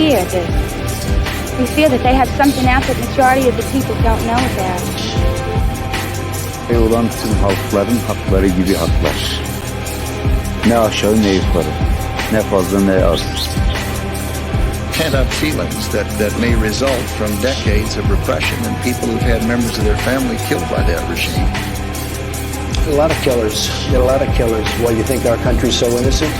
fear this. We fear that they have something out that the majority of the people don't know about. Olan tüm halkların hakları gibi haklar. Ne aşağı ne yukarı, ne fazla ne az. Pent-up feelings that may result from decades of repression and people who've had members of their family killed by that regime. A lot of killers. Get a lot of killers. Why do you think our country's so innocent?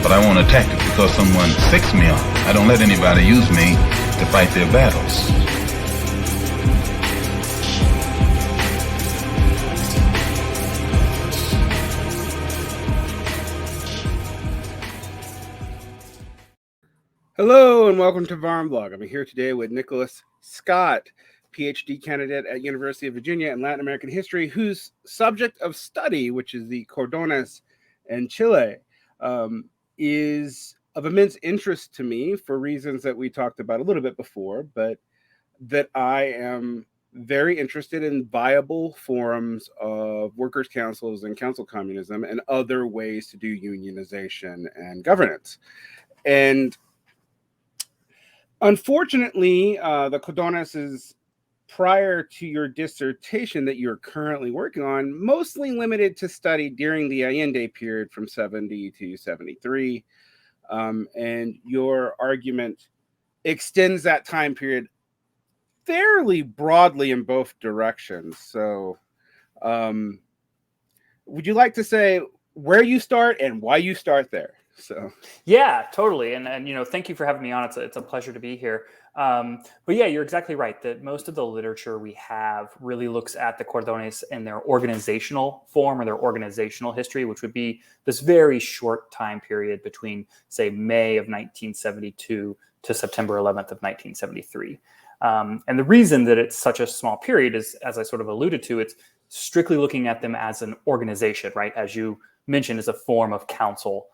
But I won't attack it because someone sicks me on. I don't let anybody use me to fight their battles. Hello and welcome to Varn Blog. I'm here today with Nicholas Scott, PhD candidate at University of Virginia in Latin American history, whose subject of study, which is the Cordones and Chile, is of immense interest to me for reasons that we talked about a little bit before, but that I am very interested in viable forms of workers' councils and council communism and other ways to do unionization and governance. And unfortunately, the Cordones is, prior to your dissertation that you're currently working on, mostly limited to study during the Allende period from 70 to 73. And your argument extends that time period fairly broadly in both directions. So would you like to say where you start and why you start there? So yeah, totally. And you know, thank you for having me on. It's a pleasure to be here. But yeah, you're exactly right that most of the literature we have really looks at the Cordones and their organizational form or their organizational history, which would be this very short time period between, say, May of 1972 to September 11th of 1973. And the reason that it's such a small period is, as I sort of alluded to, it's strictly looking at them as an organization, right? As you mentioned, as a form of council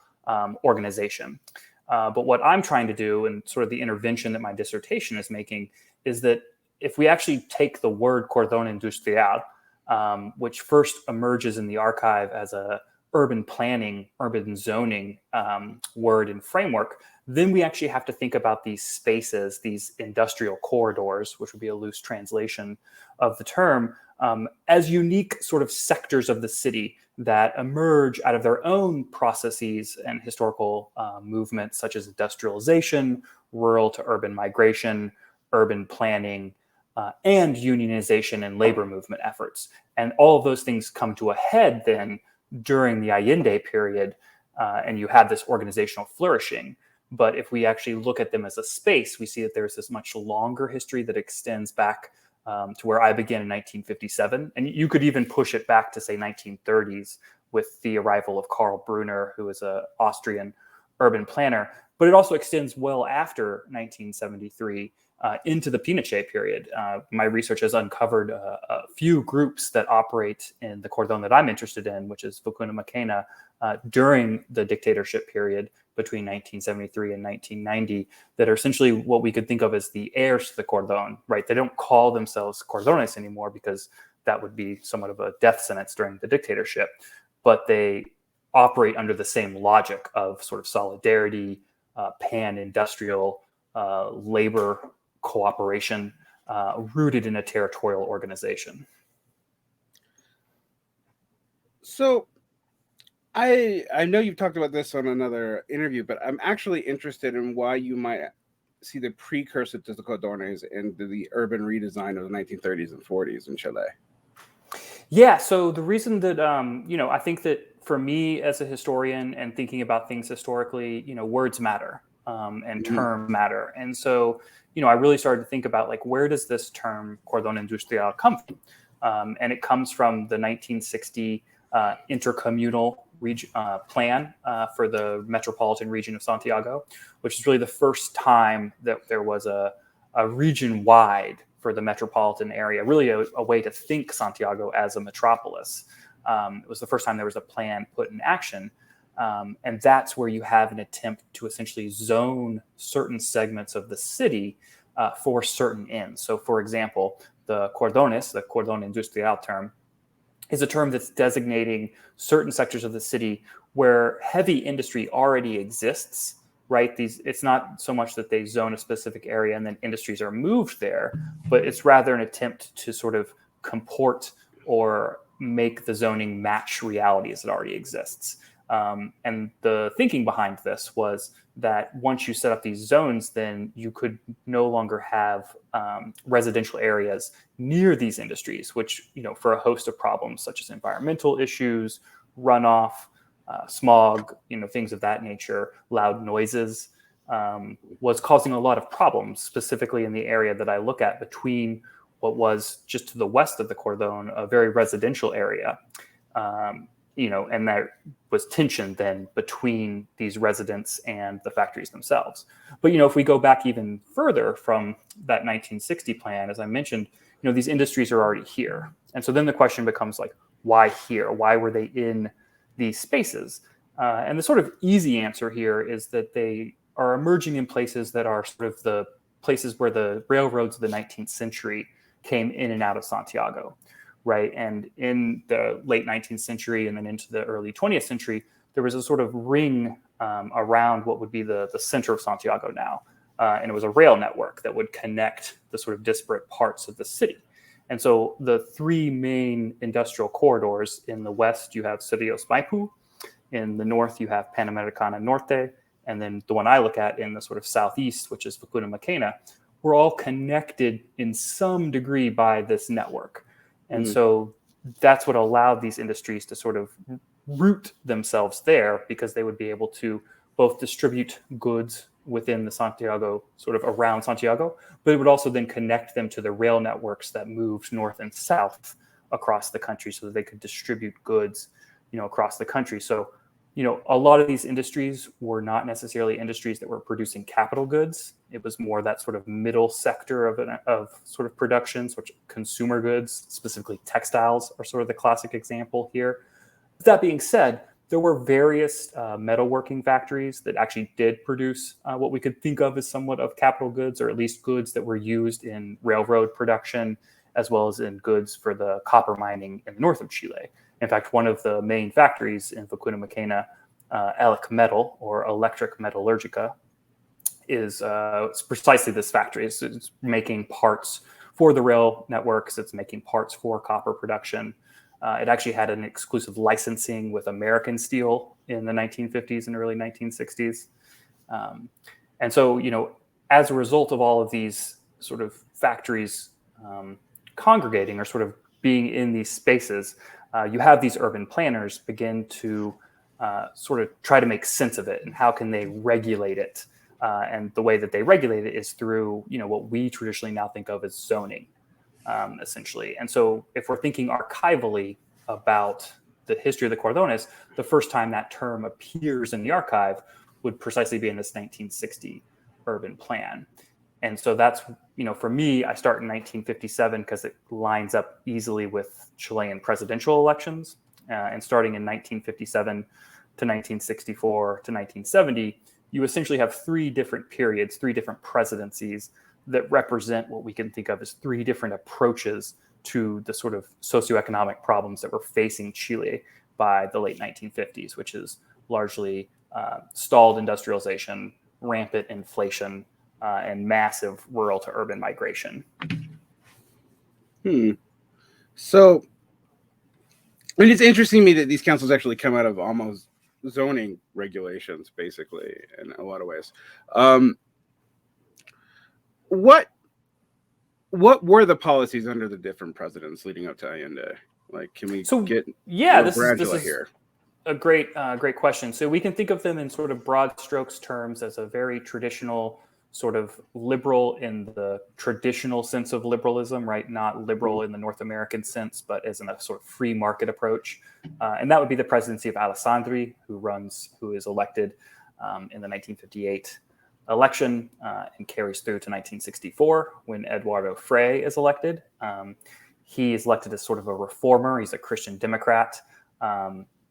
organization. But what I'm trying to do, and sort of the intervention that my dissertation is making, is that if we actually take the word Cordón Industrial, which first emerges in the archive as a urban planning, urban zoning word and framework, then we actually have to think about these spaces, these industrial corridors, which would be a loose translation of the term, as unique sort of sectors of the city that emerge out of their own processes and historical movements, such as industrialization, rural to urban migration, urban planning, and unionization and labor movement efforts. And all of those things come to a head then during the Allende period, and you have this organizational flourishing. But if we actually look at them as a space, we see that there's this much longer history that extends back to where I began in 1957. And you could even push it back to, say, 1930s with the arrival of Karl Brunner, who is an Austrian urban planner. But it also extends well after 1973 into the Pinochet period. My research has uncovered a few groups that operate in the cordon that I'm interested in, which is Vicuna Macena, during the dictatorship period between 1973 and 1990, that are essentially what we could think of as the heirs to the cordon, right? They don't call themselves cordones anymore because that would be somewhat of a death sentence during the dictatorship, but they operate under the same logic of sort of solidarity, pan-industrial labor cooperation, rooted in a territorial organization. So I know you've talked about this on another interview, but I'm actually interested in why you might see the precursor to the Cordones and the urban redesign of the 1930s and 40s in Chile. Yeah, so the reason that, I think that for me as a historian and thinking about things historically, words matter and terms matter. And so, I really started to think about, like, where does this term Cordón Industrial come from? And it comes from the 1960 intercommunal plan for the metropolitan region of Santiago, which is really the first time that there was a region-wide for the metropolitan area, really a way to think Santiago as a metropolis. It was the first time there was a plan put in action. And that's where you have an attempt to essentially zone certain segments of the city for certain ends. So, for example, the Cordones, the Cordón Industrial term, is a term that's designating certain sectors of the city where heavy industry already exists right? It's not so much that they zone a specific area and then industries are moved there, but it's rather an attempt to sort of comport or make the zoning match reality as it already exists. And the thinking behind this was that once you set up these zones, then you could no longer have residential areas near these industries, which, for a host of problems such as environmental issues, runoff, smog, things of that nature, loud noises, was causing a lot of problems, specifically in the area that I look at between what was just to the west of the Cordon, a very residential area, and there was tension then between these residents and the factories themselves. But, if we go back even further from that 1960 plan, as I mentioned, these industries are already here. And so then the question becomes like, why here? Why were they in these spaces? And the sort of easy answer here is that they are emerging in places that are sort of the places where the railroads of the 19th century came in and out of Santiago, right? And in the late 19th century and then into the early 20th century, there was a sort of ring around what would be the center of Santiago now. And it was a rail network that would connect the sort of disparate parts of the city. And so the three main industrial corridors: in the west, you have Cerrillos Maipú; in the north, you have Panamericana Norte; and then the one I look at in the sort of southeast, which is Vicuña Mackenna, were all connected in some degree by this network. And so that's what allowed these industries to sort of root themselves there, because they would be able to both distribute goods within the Santiago, sort of around Santiago, but it would also then connect them to the rail networks that moved north and south across the country so that they could distribute goods, across the country. So, a lot of these industries were not necessarily industries that were producing capital goods. It was more that sort of middle sector of sort of production, such consumer goods, specifically textiles are sort of the classic example here. That being said, there were various metalworking factories that actually did produce what we could think of as somewhat of capital goods, or at least goods that were used in railroad production, as well as in goods for the copper mining in the north of Chile. In fact, one of the main factories in Vicuña Mackenna, ELEC Metal, or Electric Metallurgica, is it's precisely this factory. It's making parts for the rail networks. It's making parts for copper production. It actually had an exclusive licensing with American Steel in the 1950s and early 1960s. And so, as a result of all of these sort of factories congregating or sort of being in these spaces, you have these urban planners begin to sort of try to make sense of it, and how can they regulate it. And the way that they regulate it is through, what we traditionally now think of as zoning, essentially. And so if we're thinking archivally about the history of the Cordones, the first time that term appears in the archive would precisely be in this 1960 urban plan. And so that's, for me, I start in 1957 because it lines up easily with Chilean presidential elections. And starting in 1957 to 1964 to 1970, you essentially have three different periods, three different presidencies that represent what we can think of as three different approaches to the sort of socioeconomic problems that were facing Chile by the late 1950s, which is largely stalled industrialization, rampant inflation, and massive rural to urban migration. So, it's interesting to me that these councils actually come out of almost zoning regulations, basically, in a lot of ways. What were the policies under the different presidents leading up to Allende? Like, can we get this is here? A great question. So we can think of them in sort of broad strokes terms as a very traditional sort of liberal in the traditional sense of liberalism, right? Not liberal in the North American sense, but as in a sort of free market approach. And that would be the presidency of Alessandri, who is elected in the 1958 election and carries through to 1964 when Eduardo Frei is elected. He is elected as sort of a reformer. He's a Christian Democrat.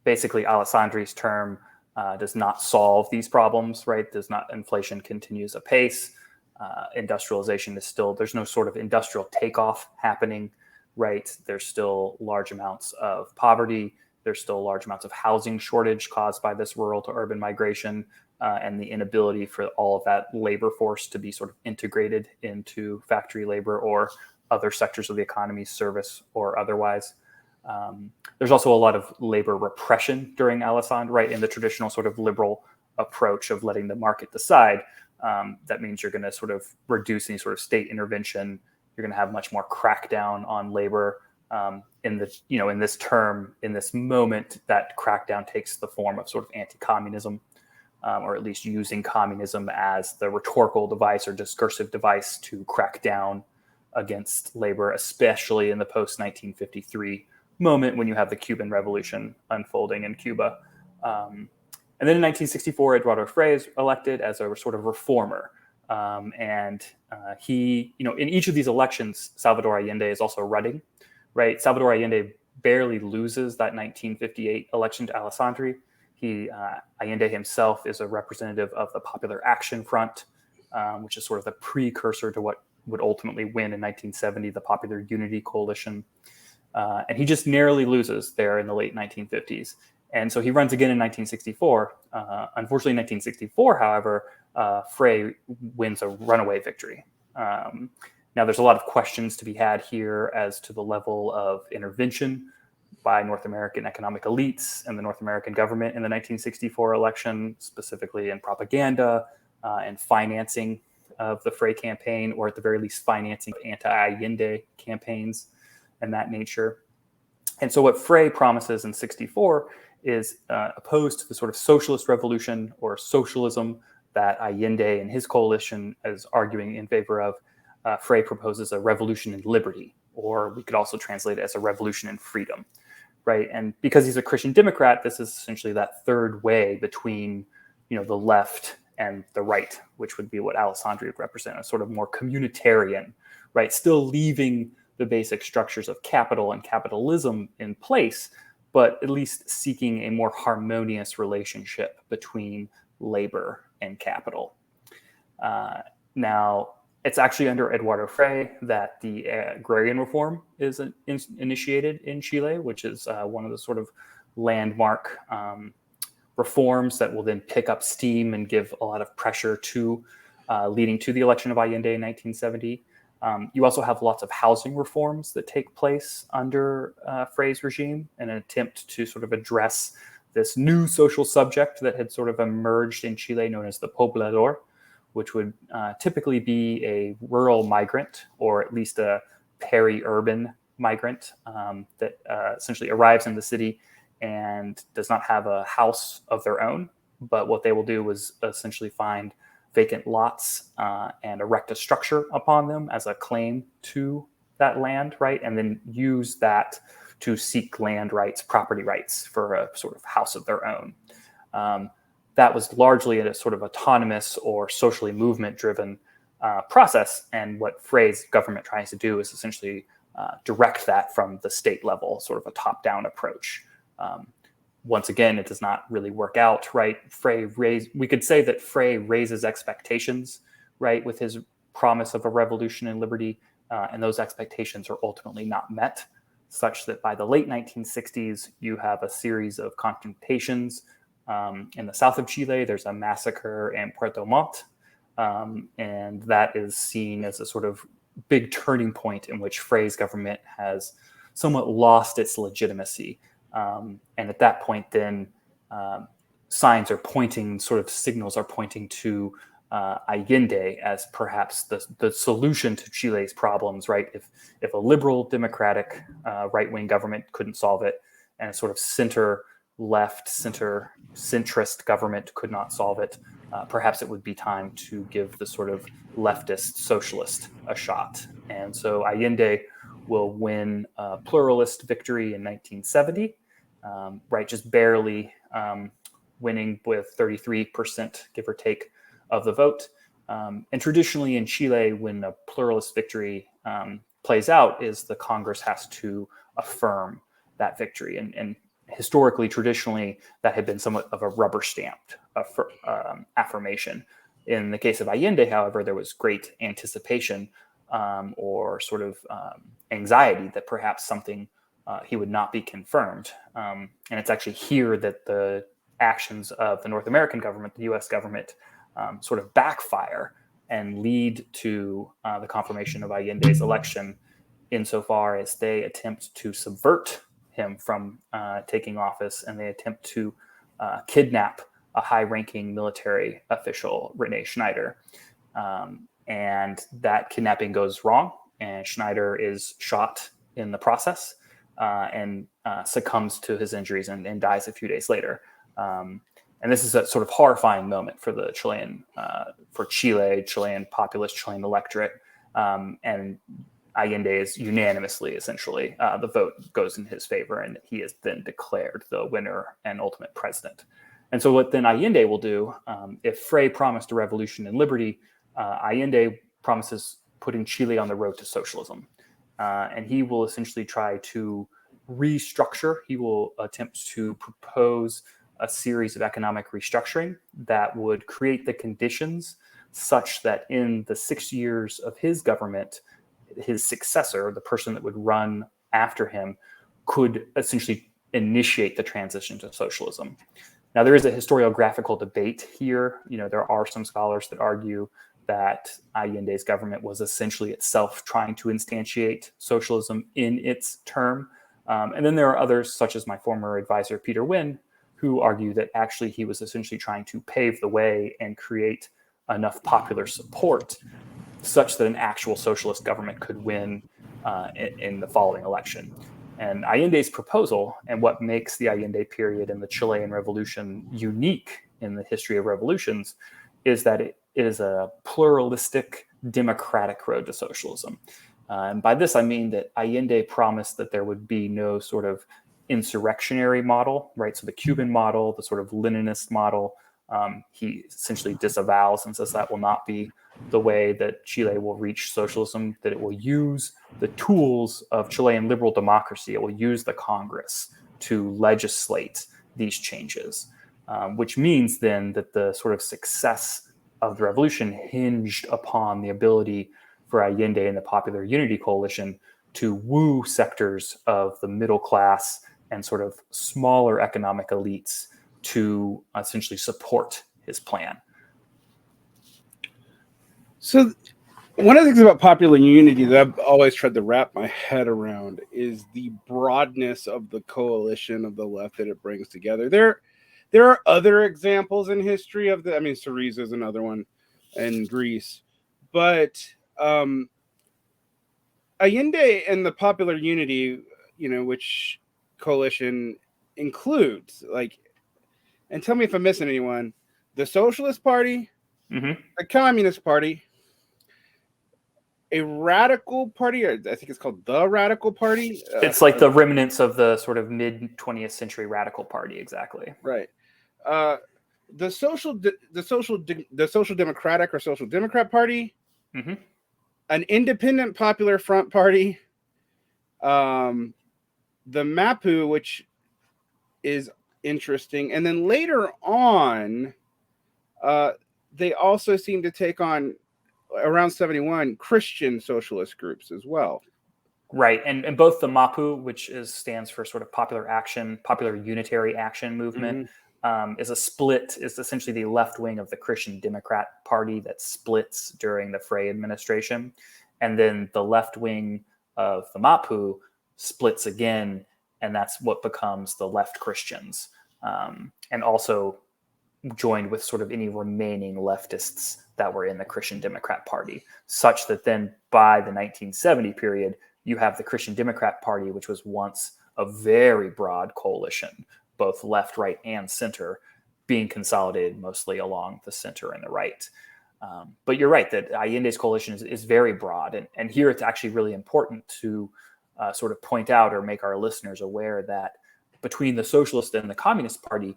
Basically, Alessandri's term does not solve these problems, right? Inflation continues apace. Industrialization is still, there's no sort of industrial takeoff happening, right? There's still large amounts of poverty. There's still large amounts of housing shortage caused by this rural to urban migration and the inability for all of that labor force to be sort of integrated into factory labor or other sectors of the economy, service or otherwise. There's also a lot of labor repression during Allende, right? In the traditional sort of liberal approach of letting the market decide. That means you're going to sort of reduce any sort of state intervention. You're going to have much more crackdown on labor. In this moment, that crackdown takes the form of sort of anti-communism, or at least using communism as the rhetorical device or discursive device to crack down against labor, especially in the post-1953 moment when you have the Cuban Revolution unfolding in Cuba. And then in 1964, Eduardo Frei is elected as a sort of reformer. He, in each of these elections, Salvador Allende is also running, right? Salvador Allende barely loses that 1958 election to Alessandri. Allende himself is a representative of the Popular Action Front, which is sort of the precursor to what would ultimately win in 1970, the Popular Unity Coalition. And he just narrowly loses there in the late 1950s. And so he runs again in 1964. Unfortunately, in 1964, however, Frei wins a runaway victory. Now, there's a lot of questions to be had here as to the level of intervention by North American economic elites and the North American government in the 1964 election, specifically in propaganda and financing of the Frei campaign, or at the very least financing anti-Allende campaigns and that nature. And so what Frei promises in 64 is opposed to the sort of socialist revolution or socialism that Allende and his coalition is arguing in favor of. Frei proposes a revolution in liberty, or we could also translate it as a revolution in freedom, right? And because he's a Christian Democrat, this is essentially that third way between, the left and the right, which would be what Alessandri would represent, a sort of more communitarian, right? Still leaving the basic structures of capital and capitalism in place, but at least seeking a more harmonious relationship between labor and capital. Now, it's actually under Eduardo Frei that the agrarian reform is initiated in Chile, which is one of the sort of landmark reforms that will then pick up steam and give a lot of pressure to leading to the election of Allende in 1970. You also have lots of housing reforms that take place under Frei's regime in an attempt to sort of address this new social subject that had sort of emerged in Chile known as the poblador, which would typically be a rural migrant or at least a peri-urban migrant that essentially arrives in the city and does not have a house of their own. But what they will do is essentially find vacant lots and erect a structure upon them as a claim to that land, right? And then use that to seek land rights, property rights for a sort of house of their own. That was largely a sort of autonomous or socially movement-driven process. And what Frei's government tries to do is essentially direct that from the state level, sort of a top-down approach. Once again, it does not really work out, right? We could say that Frei raises expectations, right, with his promise of a revolution in liberty, and those expectations are ultimately not met, such that by the late 1960s, you have a series of confrontations. In the south of Chile, there's a massacre in Puerto Montt, and that is seen as a sort of big turning point in which Frei's government has somewhat lost its legitimacy. And at that point, then signals are pointing to Allende as perhaps the solution to Chile's problems, right? If a liberal, democratic, right-wing government couldn't solve it, and a sort of center-left, centrist government could not solve it, perhaps it would be time to give the sort of leftist socialist a shot. And so Allende will win a pluralist victory in 1970. Right, just barely winning with 33%, give or take, of the vote. And traditionally in Chile, when a pluralist victory plays out, is the Congress has to affirm that victory. And historically, traditionally, that had been somewhat of a rubber-stamped affirmation. In the case of Allende, however, there was great anticipation or sort of anxiety that perhaps something he would not be confirmed. And it's actually here that the actions of the North American government, the U.S. government, sort of backfire and lead to the confirmation of Allende's election, insofar as they attempt to subvert him from taking office, and they attempt to kidnap a high-ranking military official, Rene Schneider. And that kidnapping goes wrong, and Schneider is shot in the process and succumbs to his injuries and dies a few days later. And this is a sort of horrifying moment for the Chilean, for Chile, Chilean populace, Chilean electorate. And Allende is unanimously, essentially, the vote goes in his favor, and he is then declared the winner and ultimate president. And so what then Allende will do, if Frey promised a revolution and liberty, Allende promises putting Chile on the road to socialism. And he will essentially try to restructure. He will attempt to propose a series of economic restructuring that would create the conditions such that in the 6 years of his government, his successor, the person that would run after him, could essentially initiate the transition to socialism. Now, there is a historiographical debate here. There are some scholars that argue that Allende's government was essentially itself trying to instantiate socialism in its term. And then there are others, such as my former advisor, Peter Wynne, who argue that actually he was essentially trying to pave the way and create enough popular support such that an actual socialist government could win in the following election. And Allende's proposal, and what makes the Allende period and the Chilean Revolution unique in the history of revolutions, is that it is a pluralistic, democratic road to socialism. And by this, I mean that Allende promised that there would be no sort of insurrectionary model, right? So the Cuban model, the sort of Leninist model, he essentially disavows and says that will not be the way that Chile will reach socialism, that it will use the tools of Chilean liberal democracy. It will use the Congress to legislate these changes, which means then that the sort of success of the revolution hinged upon the ability for Allende and the Popular Unity Coalition to woo sectors of the middle class and sort of smaller economic elites to essentially support his plan. So one of the things about popular unity that I've always tried to wrap my head around is the broadness of the coalition of the left that it brings together. There are other examples in history of Syriza is another one in Greece, but Allende and the popular unity, which coalition includes, and tell me if I'm missing anyone, the Socialist Party, the Communist Party, a radical party, or I think it's called the Radical Party. It's like the remnants of the sort of mid-20th century Radical Party, exactly. Right. The Social Democratic or Social Democrat Party, an Independent Popular Front Party, the MAPU, which is interesting, and then later on, they also seem to take on, around 71, Christian socialist groups as well. Right, and both the MAPU, which stands for sort of Popular Unitary Action Movement, is essentially the left wing of the Christian Democrat Party that splits during the Frey administration, and then the left wing of the MAPU splits again, and that's what becomes the left Christians, and also joined with sort of any remaining leftists that were in the Christian Democrat Party, such that then by the 1970 period, you have the Christian Democrat Party, which was once a very broad coalition, both left, right, and center, being consolidated mostly along the center and the right. But you're right that Allende's coalition is very broad. And here it's actually really important to sort of point out or make our listeners aware that between the Socialist and the Communist Party,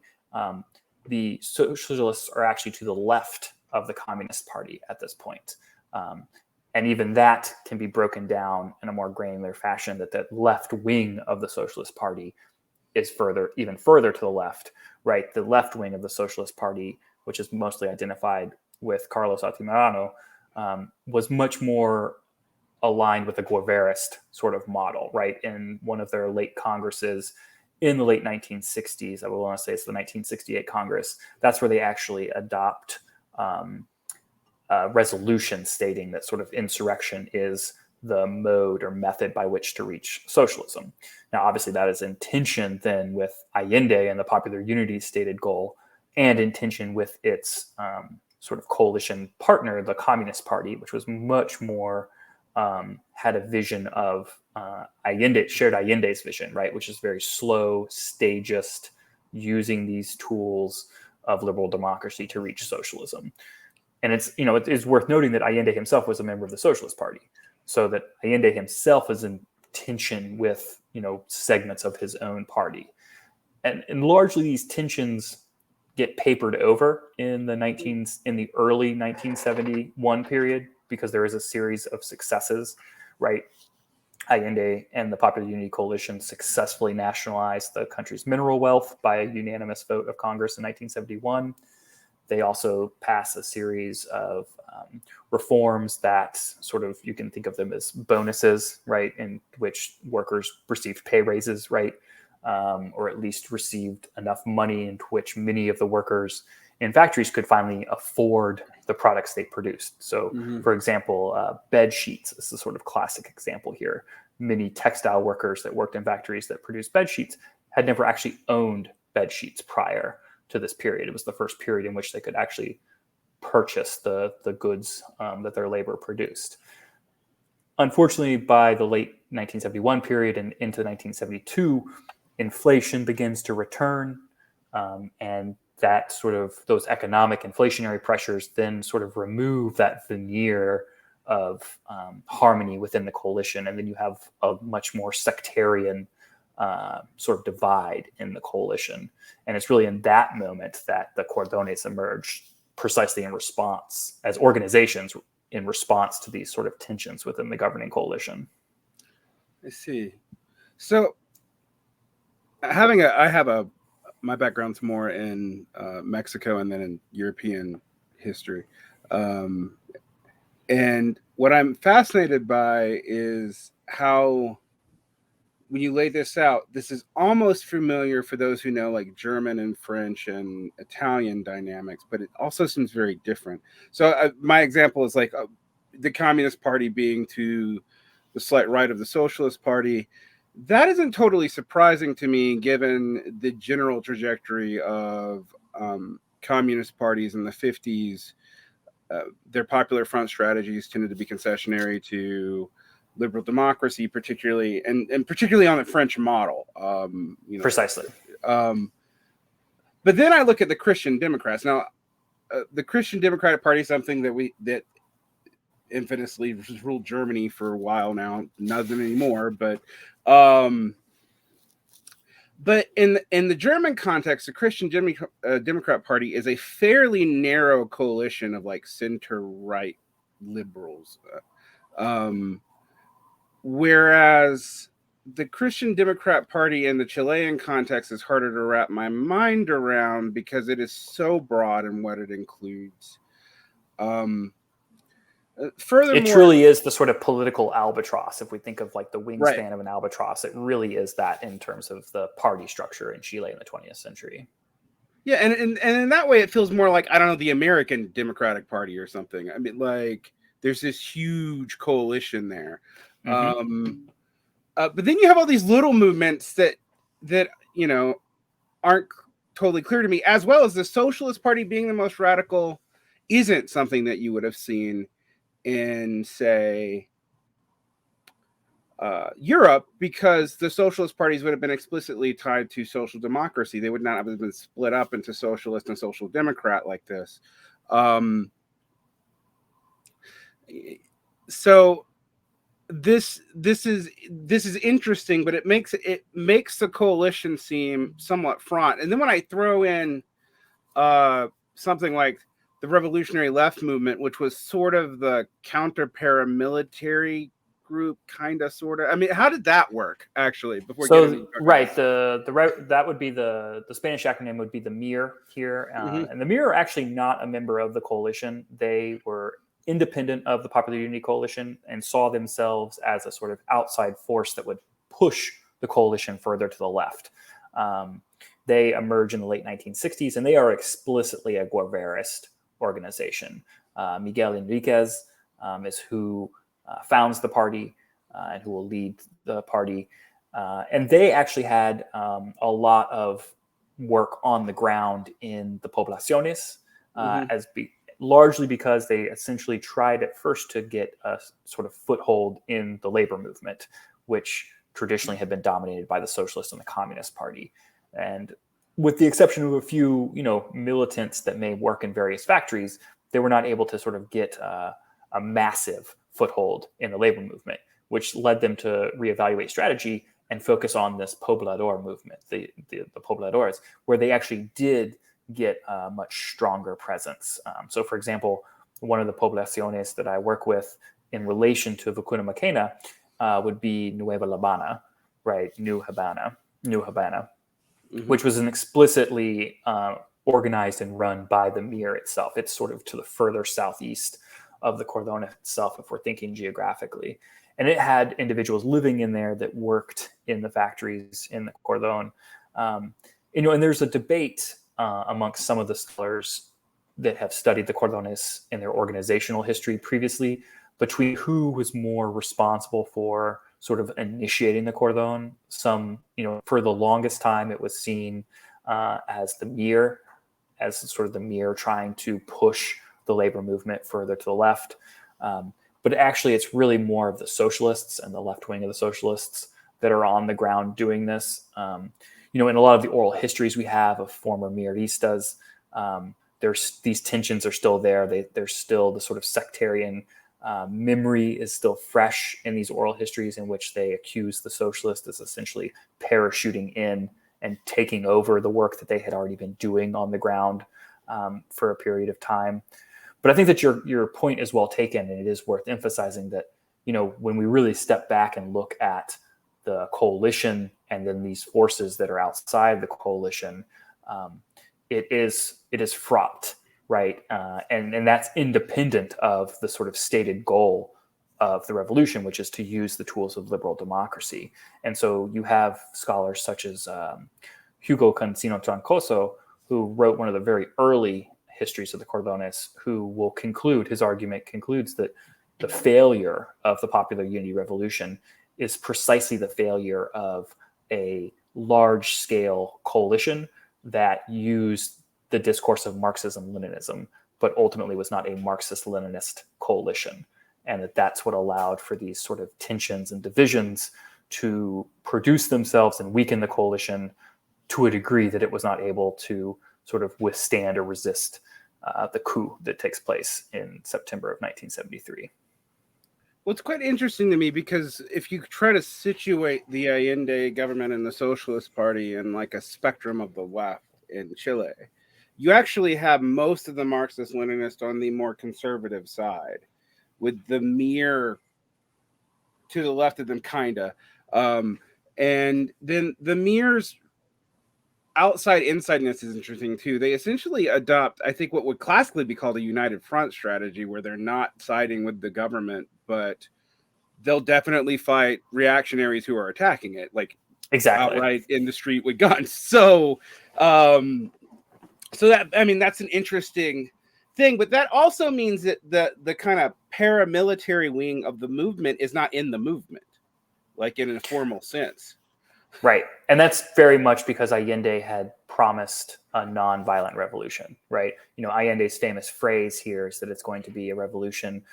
the Socialists are actually to the left of the Communist Party at this point. And even that can be broken down in a more granular fashion, that left wing of the Socialist Party is even further to the left, right? The left wing of the Socialist Party, which is mostly identified with Carlos Altamirano, was much more aligned with the Guevarist sort of model, right? In one of their late congresses in the late 1960s, I will want to say it's the 1968 Congress, that's where they actually adopt a resolution stating that sort of insurrection is the mode or method by which to reach socialism. Now, obviously, that is in tension then with Allende and the Popular Unity's stated goal, and in tension with its sort of coalition partner, the Communist Party, which was much more, had a vision of Allende, shared Allende's vision, right, which is very slow, stagist, using these tools of liberal democracy to reach socialism. And it's, you know, it is worth noting that Allende himself was a member of the Socialist Party, so that Allende himself is in tension with, you know, segments of his own party. And largely these tensions get papered over in the early 1971 period, because there is a series of successes, right? Allende and the Popular Unity Coalition successfully nationalized the country's mineral wealth by a unanimous vote of Congress in 1971. They also pass a series of reforms that sort of, you can think of them as bonuses, right, in which workers received pay raises, right, or at least received enough money in which many of the workers in factories could finally afford the products they produced. So, for example, bed sheets is a sort of classic example here. Many textile workers that worked in factories that produced bed sheets had never actually owned bed sheets prior to this period. It was the first period in which they could actually purchase the goods that their labor produced. Unfortunately, by the late 1971 period and into 1972, inflation begins to return, and that sort of, those economic inflationary pressures then sort of remove that veneer of harmony within the coalition, and then you have a much more sectarian sort of divide in the coalition. And it's really in that moment that the Cordones emerged, precisely in response, as organizations in response to these sort of tensions within the governing coalition. I see. So my background's more in Mexico and then in European history. And what I'm fascinated by is how, when you lay this out, this is almost familiar for those who know like German and French and Italian dynamics, but it also seems very different. So my example is like the Communist Party being to the slight right of the Socialist Party. That isn't totally surprising to me, given the general trajectory of communist parties in the 50s. Their popular front strategies tended to be concessionary to liberal democracy, particularly and particularly on the French model. Precisely. But then I look at the Christian Democrats. Now, the Christian Democratic Party is something that infamously ruled Germany for a while now, nothing anymore. But in the German context, the Christian Democrat Party is a fairly narrow coalition of like center-right liberals. Whereas the Christian Democrat Party in the Chilean context is harder to wrap my mind around because it is so broad in what it includes. Furthermore, it truly is the sort of political albatross. If we think of like the wingspan of an albatross, it really is that in terms of the party structure in Chile in the 20th century. Yeah, and in that way, it feels more like, I don't know, the American Democratic Party or something. I mean, like, there's this huge coalition there. But then you have all these little movements that you know aren't totally clear to me, as well as the Socialist Party being the most radical isn't something that you would have seen in, say, Europe, because the socialist parties would have been explicitly tied to social democracy. They would not have been split up into socialist and social democrat like this. So this is interesting, but it makes the coalition seem somewhat fraught. And then when I throw in something like the revolutionary left movement, which was sort of the counter paramilitary group, kind of, sort of. I mean, how did that work actually? That would be the Spanish acronym would be the MIR here, and the MIR are actually not a member of the coalition. They were independent of the Popular Unity Coalition and saw themselves as a sort of outside force that would push the coalition further to the left. They emerge in the late 1960s, and they are explicitly a Guevarist organization. Miguel Enriquez is who founds the party and who will lead the party. And they actually had a lot of work on the ground in the poblaciones, largely because they essentially tried at first to get a sort of foothold in the labor movement, which traditionally had been dominated by the Socialist and the Communist Party. And with the exception of a few, militants that may work in various factories, they were not able to sort of get a massive foothold in the labor movement, which led them to reevaluate strategy and focus on this poblador movement, the pobladores, where they actually did get a much stronger presence. So, for example, one of the poblaciones that I work with in relation to Vacuna Maquena would be Nueva La Habana, right? New Habana, which was an explicitly organized and run by the MIR itself. It's sort of to the further southeast of the Cordón itself, if we're thinking geographically. And it had individuals living in there that worked in the factories in the Cordón. And there's a debate amongst some of the scholars that have studied the Cordones in their organizational history previously between who was more responsible for sort of initiating the Cordón. Some, for the longest time, it was seen as the MIR, as sort of the MIR trying to push the labor movement further to the left. But actually, it's really more of the socialists and the left wing of the socialists that are on the ground doing this. In a lot of the oral histories we have of former Miristas, there's these tensions are still there. There's still the sort of sectarian memory is still fresh in these oral histories in which they accuse the socialists as essentially parachuting in and taking over the work that they had already been doing on the ground for a period of time. But I think that your point is well taken, and it is worth emphasizing that, when we really step back and look at the coalition and then these forces that are outside the coalition, it is fraught, right? And that's independent of the sort of stated goal of the revolution, which is to use the tools of liberal democracy. And so you have scholars such as Hugo Cancino Troncoso, who wrote one of the very early histories of the Cordones, who will his argument concludes that the failure of the Popular Unity Revolution is precisely the failure of a large-scale coalition that used the discourse of Marxism-Leninism, but ultimately was not a Marxist-Leninist coalition, and that's what allowed for these sort of tensions and divisions to produce themselves and weaken the coalition to a degree that it was not able to sort of withstand or resist the coup that takes place in September of 1973. Well, it's quite interesting to me because if you try to situate the Allende government and the Socialist Party in like a spectrum of the left in Chile, you actually have most of the Marxist-Leninists on the more conservative side, with the MIR to the left of them, kinda. And then the MIR's outside-insideness is interesting too. They essentially adopt, I think, what would classically be called a united front strategy, where they're not siding with the government, but they'll definitely fight reactionaries who are attacking it, like exactly outright in the street with guns. So that, I mean, that's an interesting thing, but that also means that the kind of paramilitary wing of the movement is not in the movement, like in a formal sense. Right. And that's very much because Allende had promised a non-violent revolution, right? Allende's famous phrase here is that it's going to be a revolution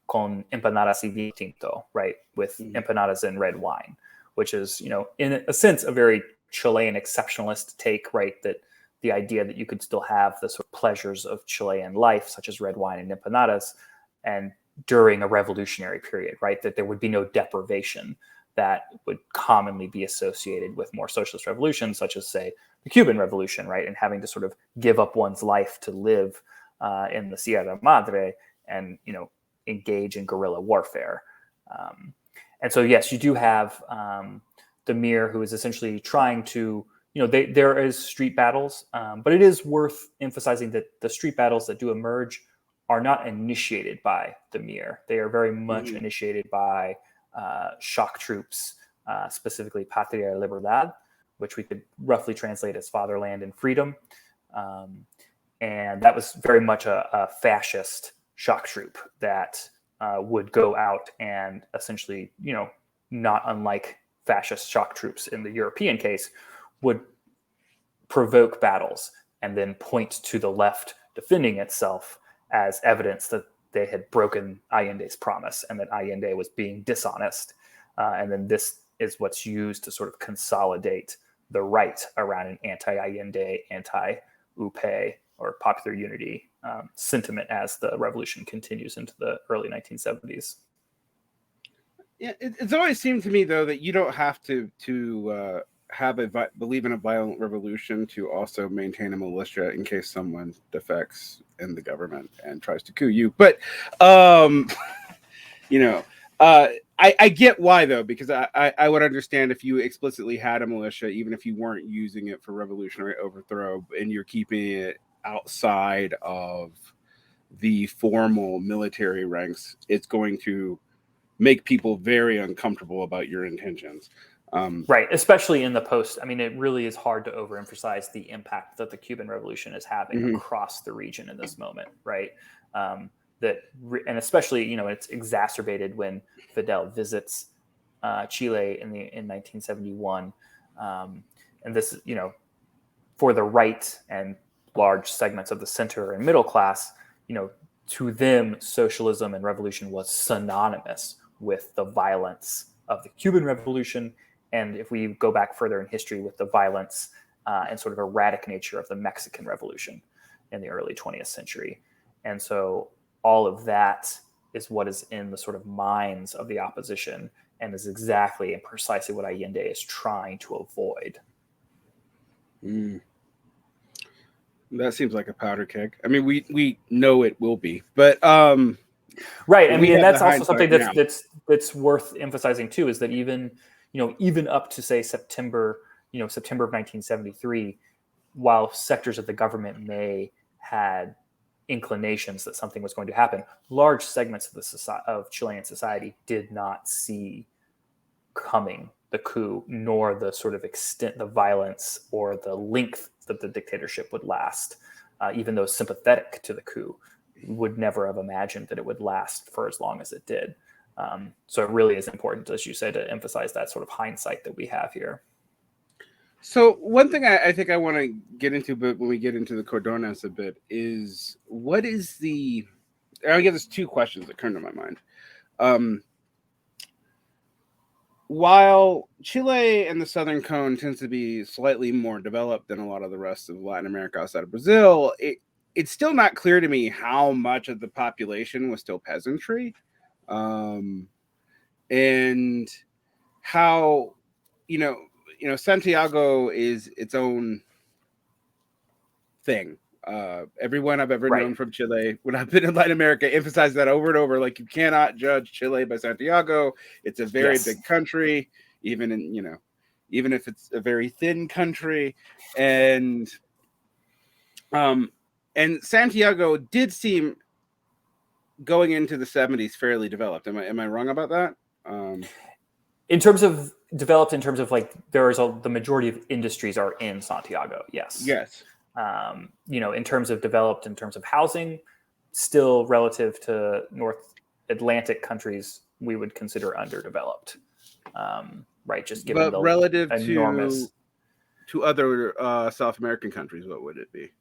con empanadas y vino tinto, right? With empanadas and red wine, which is, in a sense, a very Chilean exceptionalist take, right? That the idea that you could still have the sort of pleasures of Chilean life, such as red wine and empanadas, and during a revolutionary period, right? That there would be no deprivation that would commonly be associated with more socialist revolutions, such as, say, the Cuban Revolution, right? And having to sort of give up one's life to live in the Sierra Madre and, engage in guerrilla warfare. And so, yes, you do have the MIR, who is essentially trying to, there is street battles, but it is worth emphasizing that the street battles that do emerge are not initiated by the MIR. They are very much initiated by shock troops, specifically Patria y Libertad, which we could roughly translate as fatherland and freedom. And that was very much a fascist shock troop that would go out and essentially, not unlike fascist shock troops in the European case, would provoke battles and then point to the left defending itself as evidence that they had broken Allende's promise and that Allende was being dishonest. And then this is what's used to sort of consolidate the right around an anti-Allende, anti-UPE, or popular unity sentiment as the revolution continues into the early 1970s. Yeah, it's always seemed to me, though, that you don't have to believe in a violent revolution to also maintain a militia in case someone defects in the government and tries to coup you. But I get why, though, because I would understand if you explicitly had a militia, even if you weren't using it for revolutionary overthrow, and you're keeping it outside of the formal military ranks, it's going to make people very uncomfortable about your intentions. Right, especially in the post. I mean, it really is hard to overemphasize the impact that the Cuban Revolution is having across the region in this moment, right? And especially, it's exacerbated when Fidel visits Chile in 1971, and this, for the right and large segments of the center and middle class, to them, socialism and revolution was synonymous with the violence of the Cuban Revolution. And if we go back further in history, with the violence and sort of erratic nature of the Mexican Revolution in the early 20th century. And so all of that is what is in the sort of minds of the opposition, and is exactly and precisely what Allende is trying to avoid. That seems like a powder keg. I mean, we know it will be, but right. I mean, and that's also something that's worth emphasizing too, is that even up to, say, September of 1973, while sectors of the government may had inclinations that something was going to happen, large segments of Chilean society did not see coming the coup, nor the sort of extent, the violence, or the length that the dictatorship would last. Even those sympathetic to the coup would never have imagined that it would last for as long as it did. So it really is important, as you said, to emphasize that sort of hindsight that we have here. So one thing I think I want to get into, but when we get into the Cordones a bit, is what is the... I guess there's two questions that come to my mind. While Chile and the Southern Cone tends to be slightly more developed than a lot of the rest of Latin America outside of Brazil, it's still not clear to me how much of the population was still peasantry. And how, Santiago is its own thing. Everyone I've ever known from Chile, when I've been in Latin America, emphasized that over and over. Like, you cannot judge Chile by Santiago. It's a very big country, even if it's a very thin country. And Santiago did seem, going into the 70s, fairly developed. Am I wrong about that? In terms of developed, in terms of like, the majority of industries are in Santiago. Yes. In terms of developed, in terms of housing, still relative to North Atlantic countries, we would consider underdeveloped. Right. Just given the relative enormous to other South American countries, what would it be?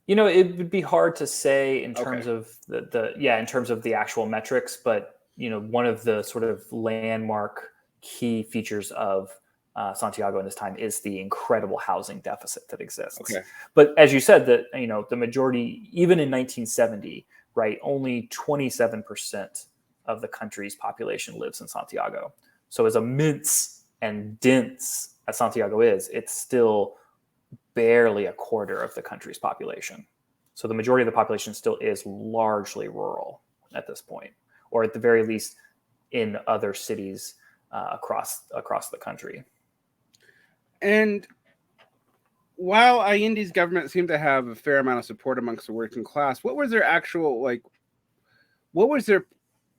It would be hard to say in terms of in terms of the actual metrics, but one of the sort of landmark key features of Santiago in this time is the incredible housing deficit that exists. But as you said, that the majority, even in 1970, right, only 27% of the country's population lives in Santiago. So as immense and dense as Santiago is, it's still barely a quarter of the country's population. So the majority of the population still is largely rural at this point, or at the very least in other cities across the country. And while Allende's government seemed to have a fair amount of support amongst the working class, what was their actual, like, what was their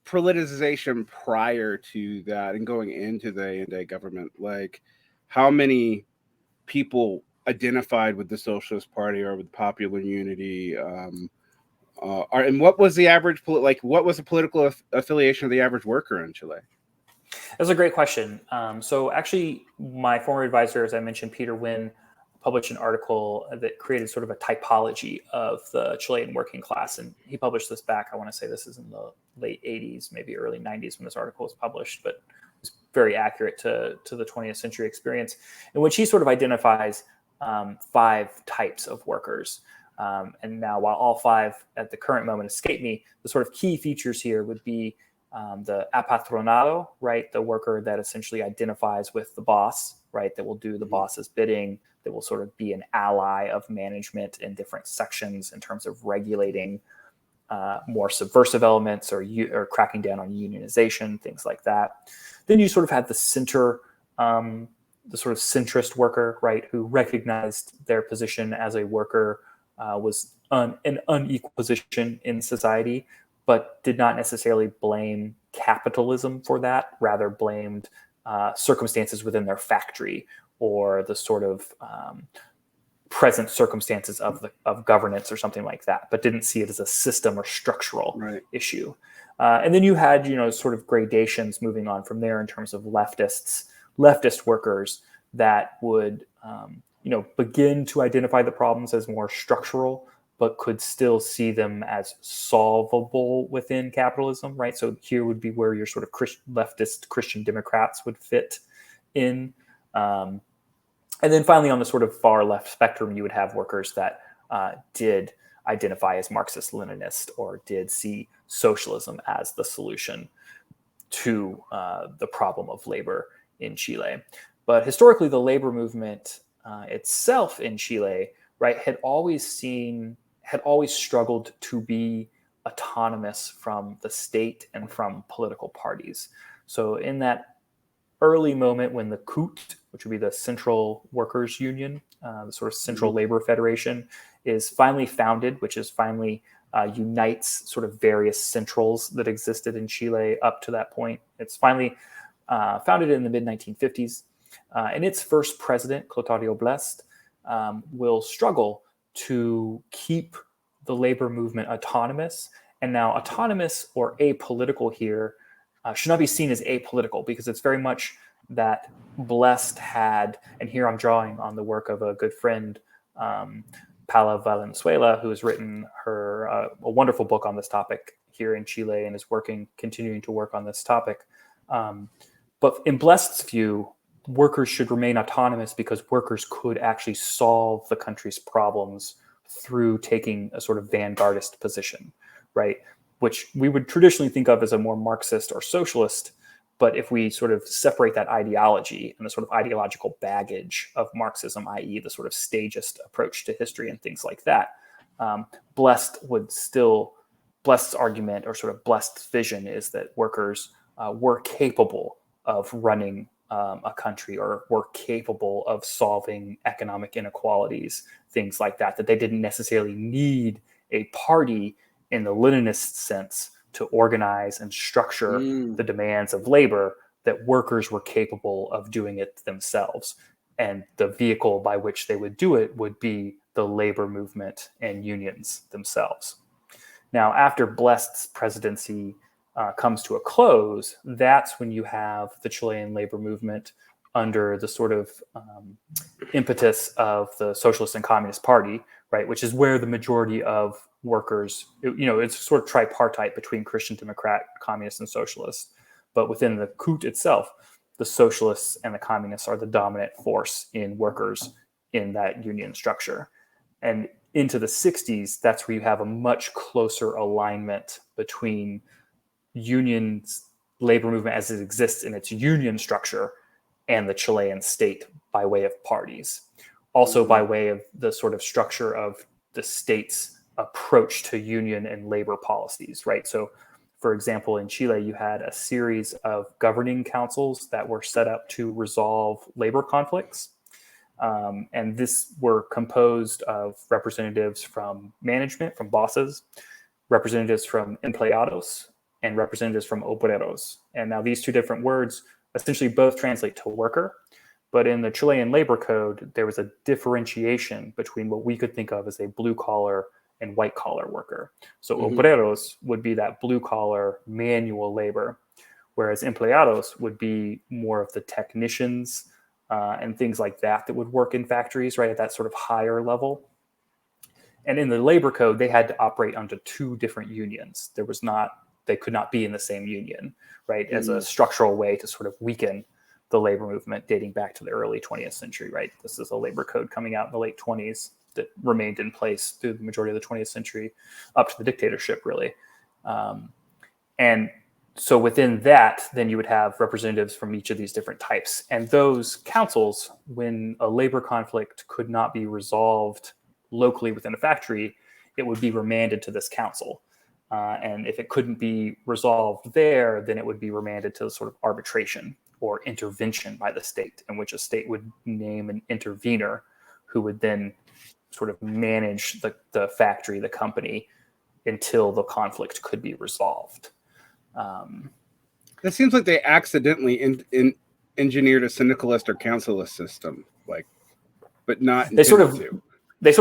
politicization prior to that and going into the Allende government? Like, how many people identified with the Socialist Party or with Popular Unity? And what was the average, what was the political affiliation of the average worker in Chile? That's a great question. So actually, my former advisor, as I mentioned, Peter Wynn, published an article that created sort of a typology of the Chilean working class. And he published this back, I want to say this is in the late 80s, maybe early 90s when this article was published, but it's very accurate to the 20th century experience, in which he sort of identifies 5 types of workers. And now, while all 5 at the current moment escape me, the sort of key features here would be the apatronado, right? The worker that essentially identifies with the boss, right? That will do the boss's bidding, that will sort of be an ally of management in different sections in terms of regulating more subversive elements or cracking down on unionization, things like that. Then you sort of had the center, the sort of centrist worker, right? Who recognized their position as a worker was an unequal position in society, but did not necessarily blame capitalism for that, rather blamed circumstances within their factory or the sort of present circumstances of governance or something like that, but didn't see it as a system or structural issue. And then you had, sort of gradations moving on from there in terms of leftist workers that would, begin to identify the problems as more structural, but could still see them as solvable within capitalism, right? So here would be where your sort of leftist Christian Democrats would fit in. And then finally, on the sort of far left spectrum, you would have workers that did identify as Marxist-Leninist or did see socialism as the solution to the problem of labor in Chile. But historically, the labor movement itself in Chile, right, had always struggled to be autonomous from the state and from political parties. So in that early moment when the Coup, which would be the Central Workers Union, the sort of Central Labor Federation, is finally founded, which is finally unites sort of various centrals that existed in Chile up to that point. It's finally founded in the mid-1950s. And its first president, Clotario Blest, will struggle to keep the labor movement autonomous. And now autonomous or apolitical here should not be seen as apolitical, because it's very much that Blest had, and here I'm drawing on the work of a good friend, Paula Valenzuela, who has written a wonderful book on this topic here in Chile and is continuing to work on this topic. But in Blest's view, workers should remain autonomous because workers could actually solve the country's problems through taking a sort of vanguardist position, right? Which we would traditionally think of as a more Marxist or socialist. But if we sort of separate that ideology and the sort of ideological baggage of Marxism, i.e. the sort of stagist approach to history and things like that, Blest's argument or sort of Blest's vision is that workers were capable of running a country or were capable of solving economic inequalities, things like that, that they didn't necessarily need a party in the Leninist sense to organize and structure the demands of labor, that workers were capable of doing it themselves. And the vehicle by which they would do it would be the labor movement and unions themselves. Now, after Blest's presidency comes to a close, that's when you have the Chilean labor movement under the sort of impetus of the Socialist and Communist Party, right, which is where the majority of workers, it's sort of tripartite between Christian Democrat, communists, and socialists. But within the Coup itself, the socialists and the communists are the dominant force in workers in that union structure. And into the 60s, that's where you have a much closer alignment between unions, labor movement as it exists in its union structure, and the Chilean state by way of parties. Also by way of the sort of structure of the state's approach to union and labor policies, right? So, for example, in Chile, you had a series of governing councils that were set up to resolve labor conflicts. And this were composed of representatives from management, from bosses, representatives from empleados, and representatives from obreros. And now these two different words essentially both translate to worker, but in the Chilean labor code, there was a differentiation between what we could think of as a blue collar and white collar worker. So obreros would be that blue collar manual labor, whereas empleados would be more of the technicians and things like that that would work in factories, right, at that sort of higher level. And in the labor code, they had to operate under two different unions. They could not be in the same union, right, as a structural way to sort of weaken the labor movement dating back to the early 20th century, right? This is a labor code coming out in the late 20s that remained in place through the majority of the 20th century up to the dictatorship, really. And so within that, then you would have representatives from each of these different types. And those councils, when a labor conflict could not be resolved locally within a factory, it would be remanded to this council. And if it couldn't be resolved there, then it would be remanded to sort of arbitration or intervention by the state, in which a state would name an intervener who would then sort of manage the factory, the company, until the conflict could be resolved. That seems like they accidentally engineered a syndicalist or councilist system, but not. They sort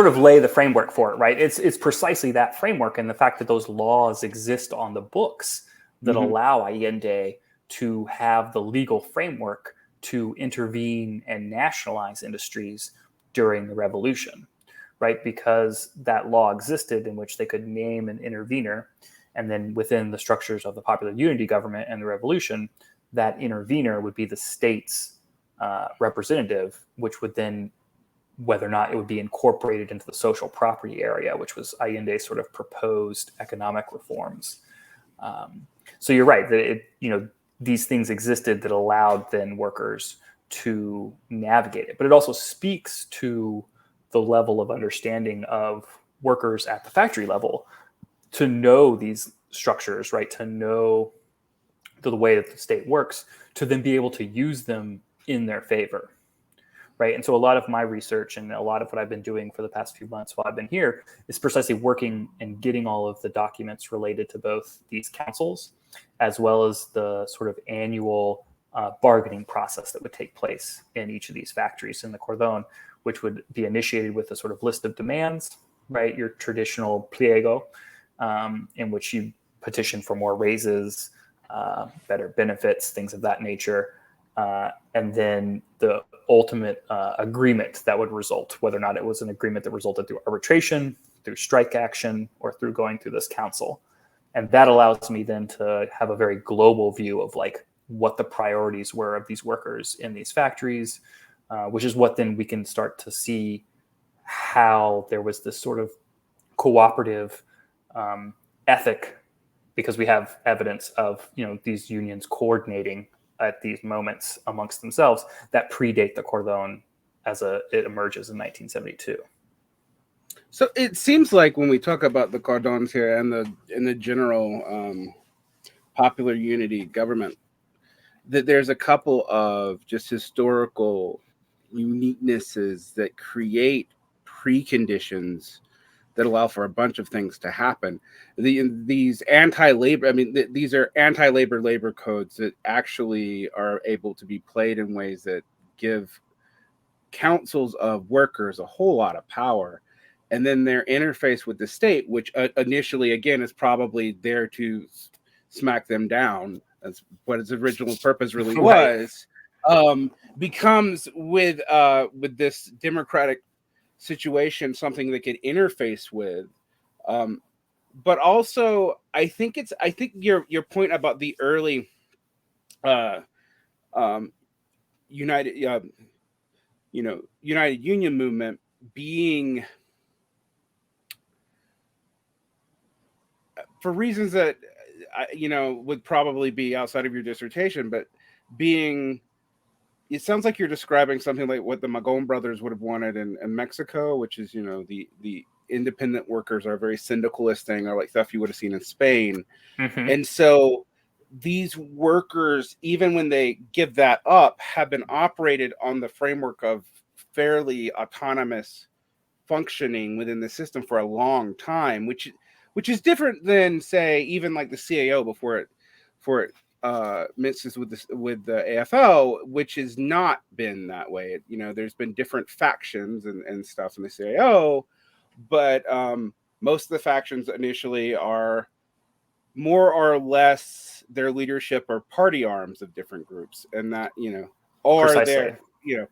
of lay the framework for it, right? It's precisely that framework and the fact that those laws exist on the books that allow Allende to have the legal framework to intervene and nationalize industries during the revolution, right? Because that law existed in which they could name an intervener, and then within the structures of the popular unity government and the revolution, that intervener would be the state's representative, which would then, whether or not it would be incorporated into the social property area, which was Allende's sort of proposed economic reforms. So you're right that these things existed that allowed then workers to navigate it, but it also speaks to the level of understanding of workers at the factory level to know these structures, right? To know the way that the state works, to then be able to use them in their favor. Right. And so a lot of my research and a lot of what I've been doing for the past few months while I've been here is precisely working and getting all of the documents related to both these councils, as well as the sort of annual bargaining process that would take place in each of these factories in the Cordón, which would be initiated with a sort of list of demands, right? Your traditional pliego, in which you petition for more raises, better benefits, things of that nature. And then the ultimate agreement that would result, whether or not it was an agreement that resulted through arbitration, through strike action, or through going through this council. And that allows me then to have a very global view of what the priorities were of these workers in these factories, which is what then we can start to see how there was this sort of cooperative ethic, because we have evidence of these unions coordinating at these moments amongst themselves that predate the Cordón as it emerges in 1972. So it seems like when we talk about the Cordones here and the general popular unity government, that there's a couple of just historical uniquenesses that create preconditions that allow for a bunch of things to happen. These anti-labor, these are anti-labor labor codes that actually are able to be played in ways that give councils of workers a whole lot of power. And then their interface with the state, which initially, again, is probably there to smack them down. That's what its original purpose really was. Becomes with this democratic situation something that could interface with, but also I think your point about the early United Union movement being, for reasons that would probably be outside of your dissertation, but it sounds like you're describing something like what the Magon brothers would have wanted in Mexico, which is, the independent workers are a very syndicalist thing, or like stuff you would have seen in Spain. And so these workers, even when they give that up, have been operated on the framework of fairly autonomous functioning within the system for a long time, which is different than, say, even like the CAO before it mixes with the AFO, which has not been that way. There's been different factions and stuff in the CAO, but most of the factions initially are more or less their leadership are party arms of different groups, and that or Precisely. they're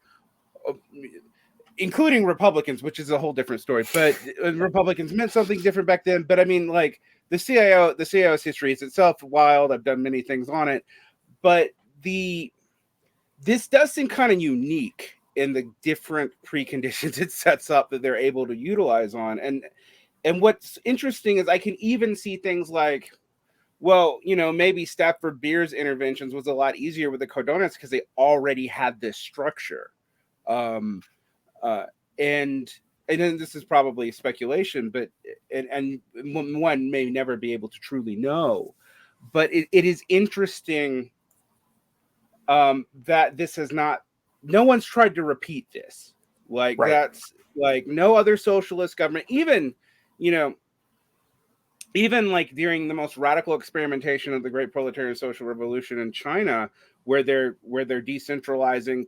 including Republicans, which is a whole different story. But Republicans meant something different back then. But I mean, like the CAO's history is itself wild. I've done many things on it, but this does seem kind of unique in the different preconditions it sets up that they're able to utilize on. And what's interesting is I can even see things like, well, maybe Stafford Beer's interventions was a lot easier with the Cordones because they already had this structure. And then this is probably speculation, but and one may never be able to truly know. But it is interesting that this has not. No one's tried to repeat this. Like Right. That's like no other socialist government, even like during the most radical experimentation of the Great Proletarian Social Revolution in China, where they're decentralizing,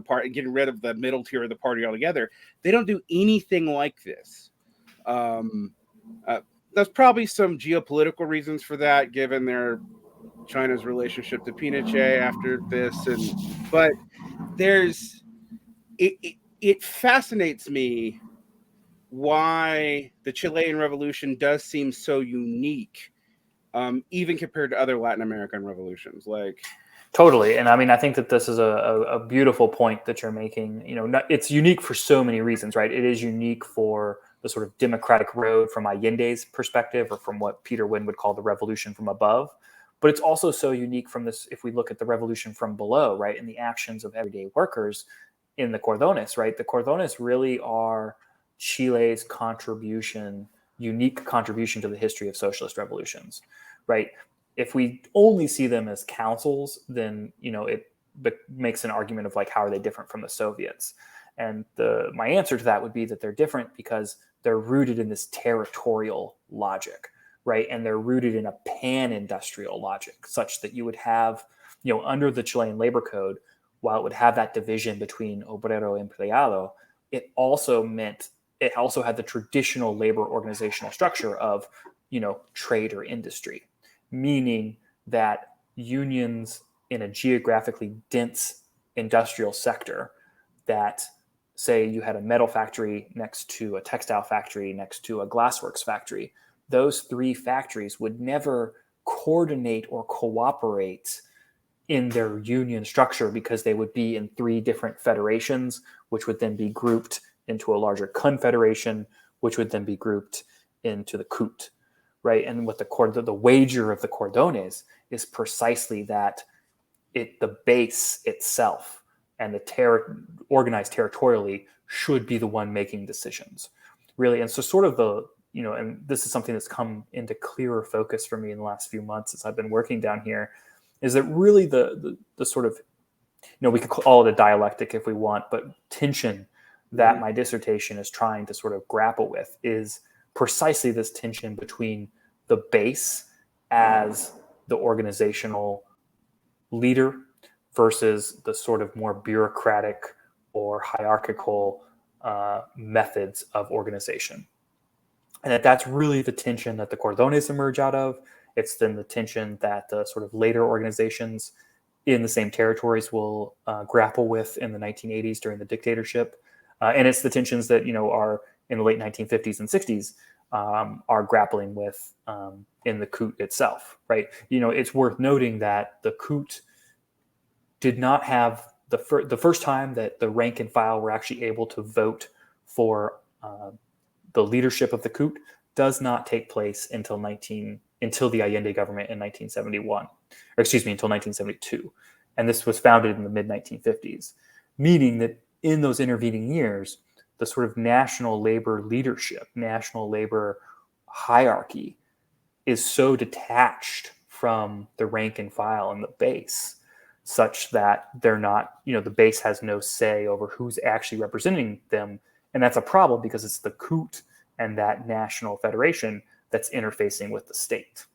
part, getting rid of the middle tier of the party altogether. They don't do anything like this. There's probably some geopolitical reasons for that, given China's relationship to Pinochet after this, but it fascinates me why the Chilean Revolution does seem so unique, even compared to other Latin American revolutions. Like, totally. And I mean, I think that this is a beautiful point that you're making. It's unique for so many reasons, right? It is unique for the sort of democratic road from Allende's perspective, or from what Peter Wynne would call the revolution from above. But it's also so unique from this, if we look at the revolution from below, right? And the actions of everyday workers in the Cordones, right? The Cordones really are Chile's unique contribution to the history of socialist revolutions, right? If we only see them as councils, then it makes an argument of like, how are they different from the Soviets? And my answer to that would be that they're different because they're rooted in this territorial logic, right? And they're rooted in a pan-industrial logic, such that you would have, under the Chilean labor code, while it would have that division between obrero and empleado, it also had the traditional labor organizational structure of, trade or industry, meaning that unions in a geographically dense industrial sector, that say you had a metal factory next to a textile factory, next to a glassworks factory, those three factories would never coordinate or cooperate in their union structure, because they would be in three different federations, which would then be grouped into a larger confederation, which would then be grouped into the Coup, right? And what the wager of the Cordones is precisely that the base itself and the organized territorially should be the one making decisions, really. And so sort of and this is something that's come into clearer focus for me in the last few months as I've been working down here, is that really the sort of, we could call it a dialectic if we want, but tension that my dissertation is trying to sort of grapple with is precisely this tension between the base as the organizational leader versus the sort of more bureaucratic or hierarchical methods of organization. And that's really the tension that the Cordones emerge out of. It's then the tension that the sort of later organizations in the same territories will grapple with in the 1980s during the dictatorship. And it's the tensions that, are in the late 1950s and 60s are grappling with in the Coup itself, right? It's worth noting that the Coup did not have the first time that the rank and file were actually able to vote for the leadership of the Coup does not take place until the Allende government in 1971, until 1972. And this was founded in the mid-1950s, meaning that in those intervening years, the sort of national labor leadership, national labor hierarchy is so detached from the rank and file and the base, such that they're not, the base has no say over who's actually representing them. And that's a problem because it's the Coup and that national federation that's interfacing with the state.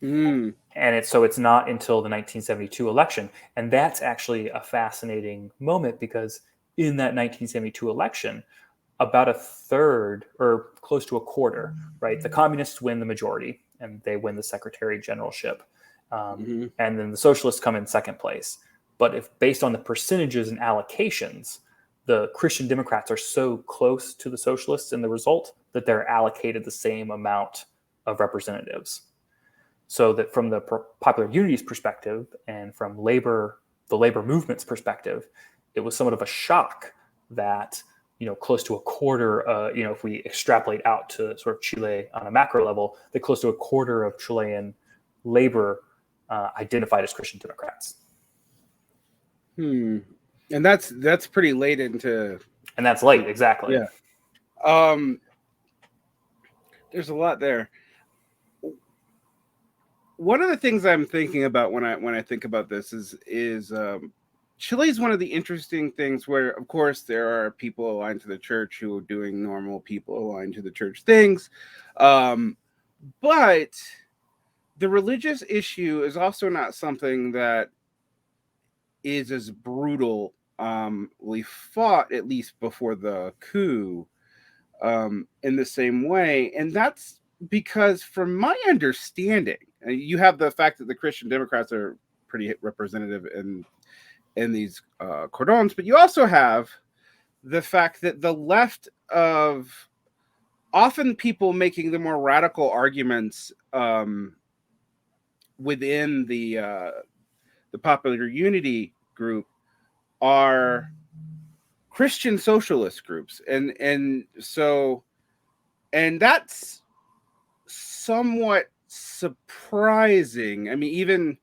Mm. And it's not until the 1972 election. And that's actually a fascinating moment because in that 1972 election, about a third or close to a quarter, right? The communists win the majority and they win the secretary generalship. And then the socialists come in second place. But if based on the percentages and allocations, the Christian Democrats are so close to the socialists in the result that they're allocated the same amount of representatives. So that from the Popular Unity's perspective and from the labor movement's perspective, it was somewhat of a shock that, close to a quarter, if we extrapolate out to sort of Chile on a macro level, that close to a quarter of Chilean labor identified as Christian Democrats. And that's pretty late into. And that's late, exactly. Yeah. There's a lot there. One of the things I'm thinking about when I think about this is Chile is one of the interesting things where, of course, there are people aligned to the church who are doing normal people aligned to the church things, but the religious issue is also not something that is as brutal. We fought at least before the coup in the same way, and that's because, from my understanding, you have the fact that the Christian Democrats are pretty representative in these Cordones, but you also have the fact that the left of often people making the more radical arguments within the Popular Unity group are Christian socialist groups, and that's somewhat surprising. I mean, even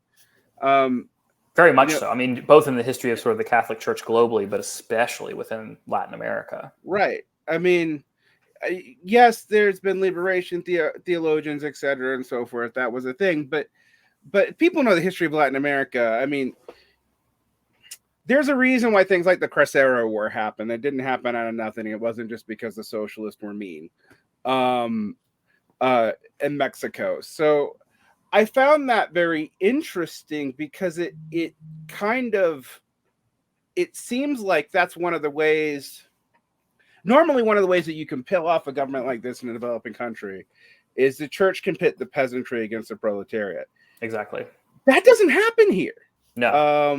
very much so. I mean, both in the history of sort of the Catholic Church globally, but especially within Latin America. Right. I mean, yes, there's been liberation theologians, etc., and so forth. That was a thing, but people know the history of Latin America. I mean, there's a reason why things like the Cruzero War happened. It didn't happen out of nothing. It wasn't just because the socialists were mean in Mexico. So I found that very interesting because it seems like that's one of the ways. Normally, one of the ways that you can peel off a government like this in a developing country is the church can pit the peasantry against the proletariat. Exactly. That doesn't happen here. No.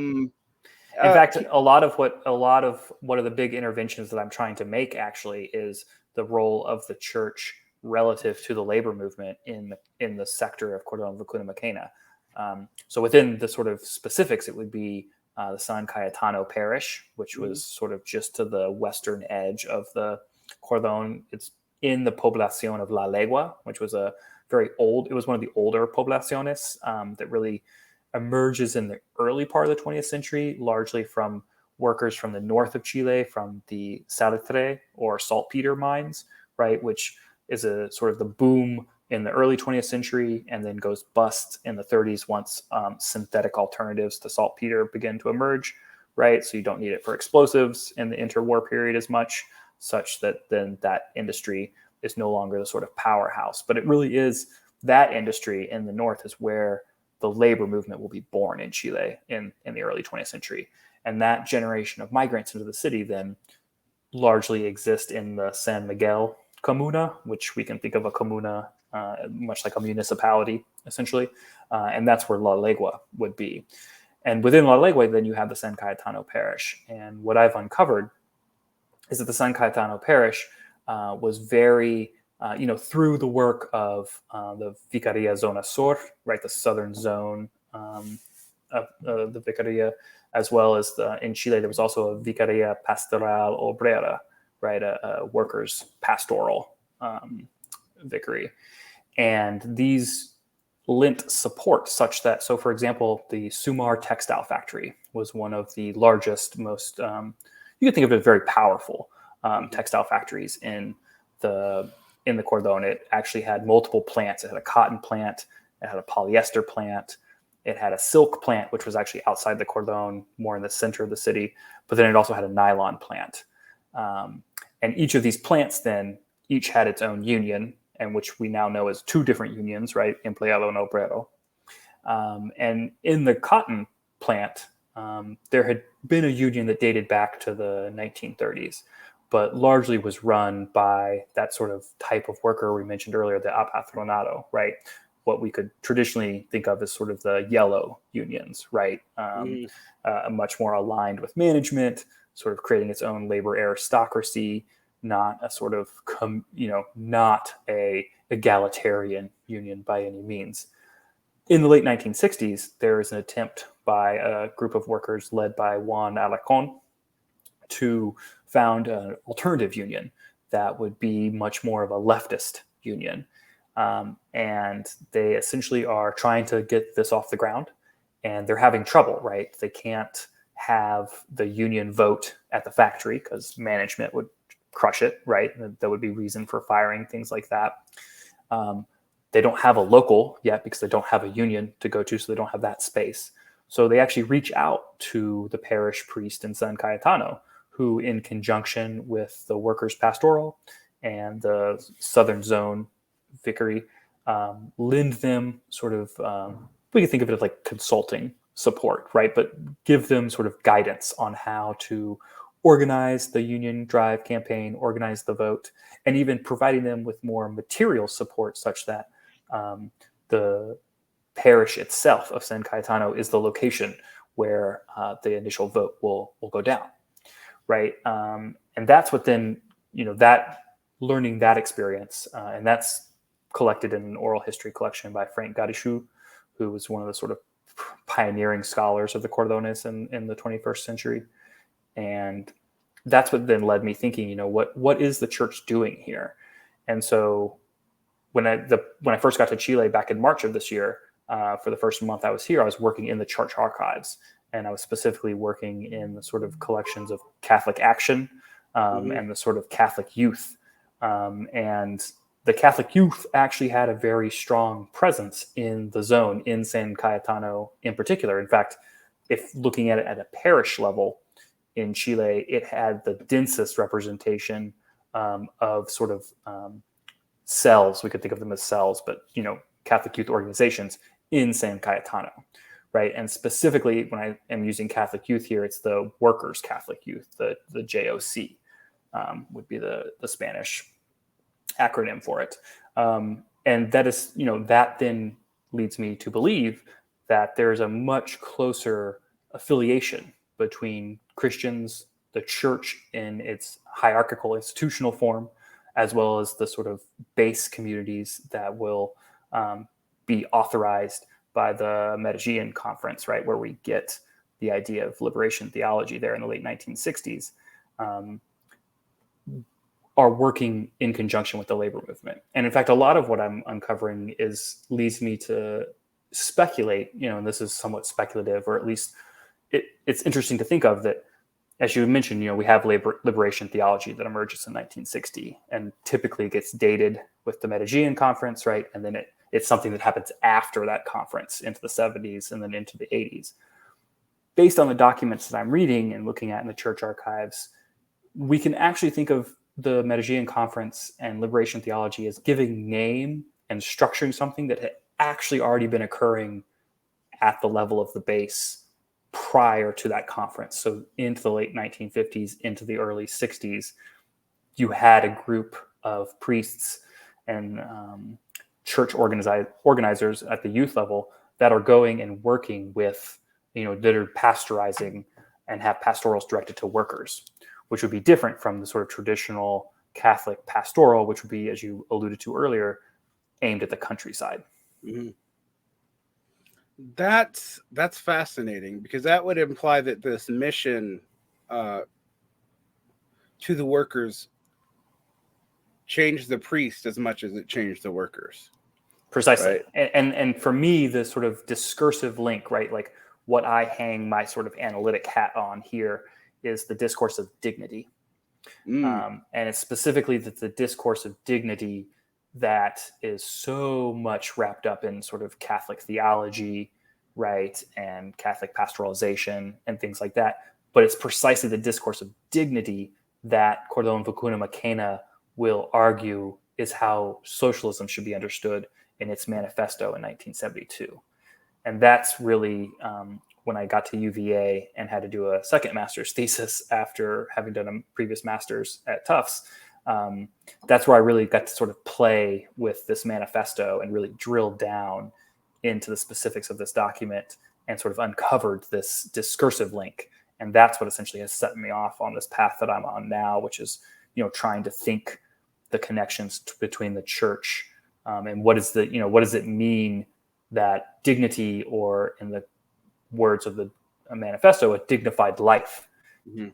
In fact, a lot of one of the big interventions that I'm trying to make actually is the role of the church relative to the labor movement in the sector of Cordón Vicuna Macena. So within the sort of specifics, it would be the San Cayetano parish, which was sort of just to the western edge of the Cordón. It's in the poblacion of La Legua, which was it was one of the older poblaciones that really emerges in the early part of the 20th century, largely from workers from the north of Chile, from the salitre or saltpeter mines, right, which is a sort of the boom in the early 20th century and then goes bust in the 30s once synthetic alternatives to saltpeter begin to emerge, right? So you don't need it for explosives in the interwar period as much, such that then that industry is no longer the sort of powerhouse. But it really is that industry in the north is where the labor movement will be born in Chile in the early 20th century. And that generation of migrants into the city then largely exist in the San Miguel comuna, which we can think of a comuna much like a municipality, essentially. And that's where La Legua would be. And within La Legua, then you have the San Cayetano parish. And what I've uncovered is that the San Cayetano parish was very, through the work of the Vicaria Zona Sur, right, the southern zone of the Vicaria, as well as in Chile, there was also a Vicaria Pastoral Obrera, right, a workers' pastoral vicary. And these lent support such that, so for example, the Sumar textile factory was one of the largest, most, you can think of it as very powerful textile factories in the Cordón. It actually had multiple plants. It had a cotton plant, it had a polyester plant, It had a silk plant, which was actually outside the cordon, more in the center of the city. But then it also had a nylon plant. And each of these plants then each had its own union, and which we now know as two different unions, right? Empleado and obrero. And in the cotton plant, there had been a union that dated back to the 1930s, but largely was run by that sort of type of worker we mentioned earlier, the apatronado, right? What we could traditionally think of as sort of the yellow unions, right? Much more aligned with management, sort of creating its own labor aristocracy, not a sort of, not a egalitarian union by any means. In the late 1960s, there is an attempt by a group of workers led by Juan Alarcón to found an alternative union that would be much more of a leftist union. And they essentially are trying to get this off the ground, and they're having trouble, right? They can't have the union vote at the factory because management would crush it, right? There would be reason for firing, things like that. They don't have a local yet because they don't have a union to go to, so they don't have that space. So they actually reach out to the parish priest in San Cayetano, who, in conjunction with the workers' pastoral and the Southern Zone Vicary, lend them sort of, we can think of it as like consulting support, right? But give them sort of guidance on how to organize the union drive campaign, organize the vote, and even providing them with more material support such that the parish itself of San Cayetano is the location where the initial vote will go down, right? And that's what then, that learning that experience, and that's collected in an oral history collection by Frank Gadichu, who was one of the sort of pioneering scholars of the Cordones in the 21st century. And that's what then led me thinking, what is the church doing here? And so when I first got to Chile back in March of this year, for the first month I was here, I was working in the church archives, and I was specifically working in the sort of collections of Catholic action and the sort of Catholic youth. And the Catholic youth actually had a very strong presence in the zone, in San Cayetano in particular. In fact, if looking at it at a parish level in Chile, it had the densest representation of sort of cells. We could think of them as cells, but, Catholic youth organizations in San Cayetano, right? And specifically, when I am using Catholic youth here, it's the Workers' Catholic Youth, the JOC would be the Spanish acronym for it. And that is, that then leads me to believe that there's a much closer affiliation between Christians, the church in its hierarchical institutional form, as well as the sort of base communities that will be authorized by the Medellin Conference, right, where we get the idea of liberation theology there in the late 1960s, are working in conjunction with the labor movement. And in fact, a lot of what I'm uncovering leads me to speculate, and this is somewhat speculative, or at least it's interesting to think of that, as you mentioned, we have liberation theology that emerges in 1960 and typically gets dated with the Medellin Conference, right? And then it's something that happens after that conference into the 70s and then into the 80s. Based on the documents that I'm reading and looking at in the church archives, we can actually think of the Medellin Conference and liberation theology as giving name and structuring something that had actually already been occurring at the level of the base prior to that conference. So into the late 1950s, into the early 60s, you had a group of priests and church organizers at the youth level that are going and working with, that are pastorizing and have pastorals directed to workers, which would be different from the sort of traditional Catholic pastoral, which would be, as you alluded to earlier, aimed at the countryside. Mm-hmm. That's fascinating, because that would imply that this mission to the workers changed the priest as much as it changed the workers. Precisely. Right? And for me, the sort of discursive link, right, like what I hang my sort of analytic hat on here is the discourse of dignity. And it's specifically that the discourse of dignity that is so much wrapped up in sort of Catholic theology, right, and Catholic pastoralization and things like that. But it's precisely the discourse of dignity that Cordón Vacuna Macena will argue is how socialism should be understood in its manifesto in 1972. And that's really when I got to UVA and had to do a second master's thesis after having done a previous master's at Tufts. That's where I really got to sort of play with this manifesto and really drill down into the specifics of this document and sort of uncovered this discursive link. And that's what essentially has set me off on this path that I'm on now, which is, trying to think the connections between the church and what does it mean that dignity, or in the words of the manifesto, a dignified life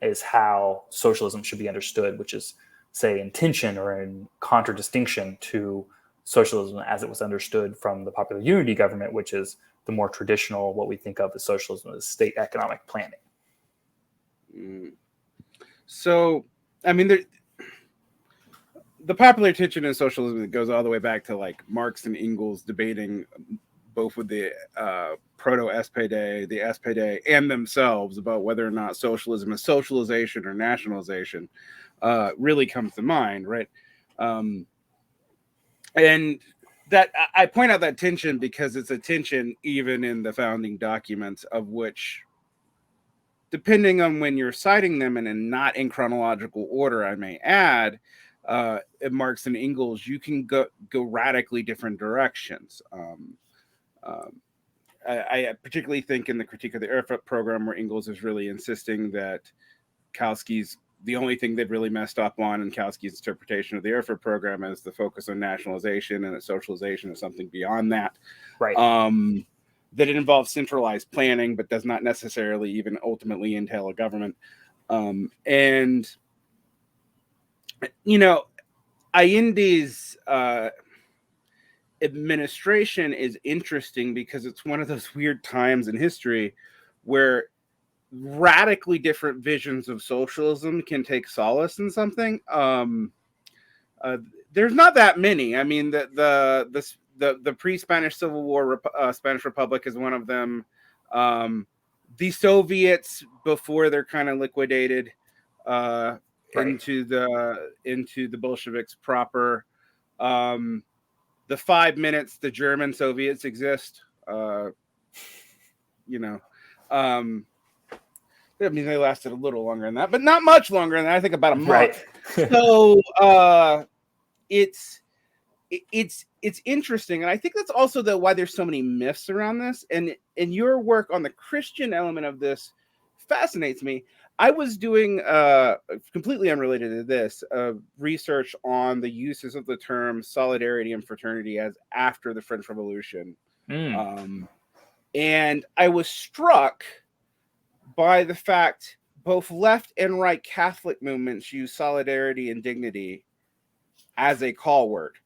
is how socialism should be understood, which is, say, in tension or in contradistinction to socialism as it was understood from the popular unity government, which is the more traditional, what we think of as socialism as state economic planning. So, I mean, the popular tension in socialism goes all the way back to like Marx and Engels debating both with the proto-SPD, the SPD, and themselves about whether or not socialism is socialization or nationalization, really comes to mind, right? And that I point out that tension because it's a tension even in the founding documents, of which, depending on when you're citing them and not in chronological order, I may add, in Marx and Engels, you can go radically different directions. I particularly think in the Critique of the Erfurt program, where Engels is really insisting that Kautsky's, the only thing they've really messed up on in Kautsky's interpretation of the Erfurt program is the focus on nationalization, and that socialization is something beyond that. Right. That it involves centralized planning, but does not necessarily even ultimately entail a government. Allende's administration is interesting because it's one of those weird times in history where radically different visions of socialism can take solace in something. There's not that many. I mean, the pre-Spanish Civil War Spanish Republic is one of them. The Soviets, before they're kind of liquidated into the Bolsheviks proper. The 5 minutes the German Soviets exist, I mean, they lasted a little longer than that, but not much longer than that. I think about a month. Right. So it's interesting, and I think that's also why there's so many myths around this. And your work on the Christian element of this fascinates me. I was doing completely unrelated to this research on the uses of the term solidarity and fraternity as after the French Revolution, and I was struck by the fact both left and right Catholic movements use solidarity and dignity as a call word.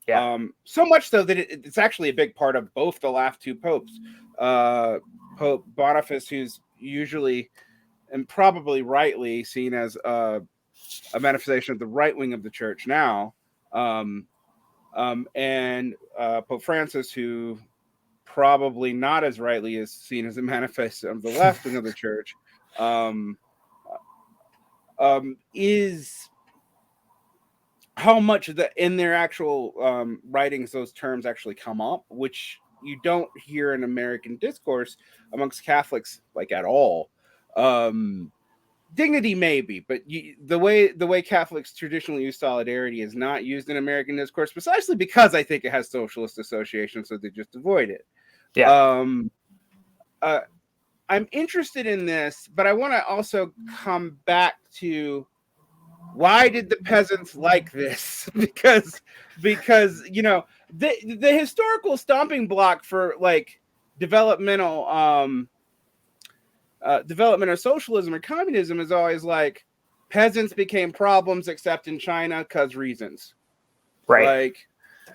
Yeah. So much so that it's actually a big part of both the last two popes. Pope Boniface, who's usually and probably rightly seen as a manifestation of the right wing of the church now, and Pope Francis, who probably not as rightly is seen as a manifest of the left wing of the church, is how much in their actual writings those terms actually come up, which you don't hear in American discourse amongst Catholics like at all. Dignity maybe, but the way Catholics traditionally use solidarity is not used in American discourse, precisely because I think it has socialist associations, so they just avoid it. Yeah. I'm interested in this, but I want to also come back to why did the peasants like this? because the historical stomping block for like developmental of socialism or communism is always like peasants became problems except in China because reasons. Right.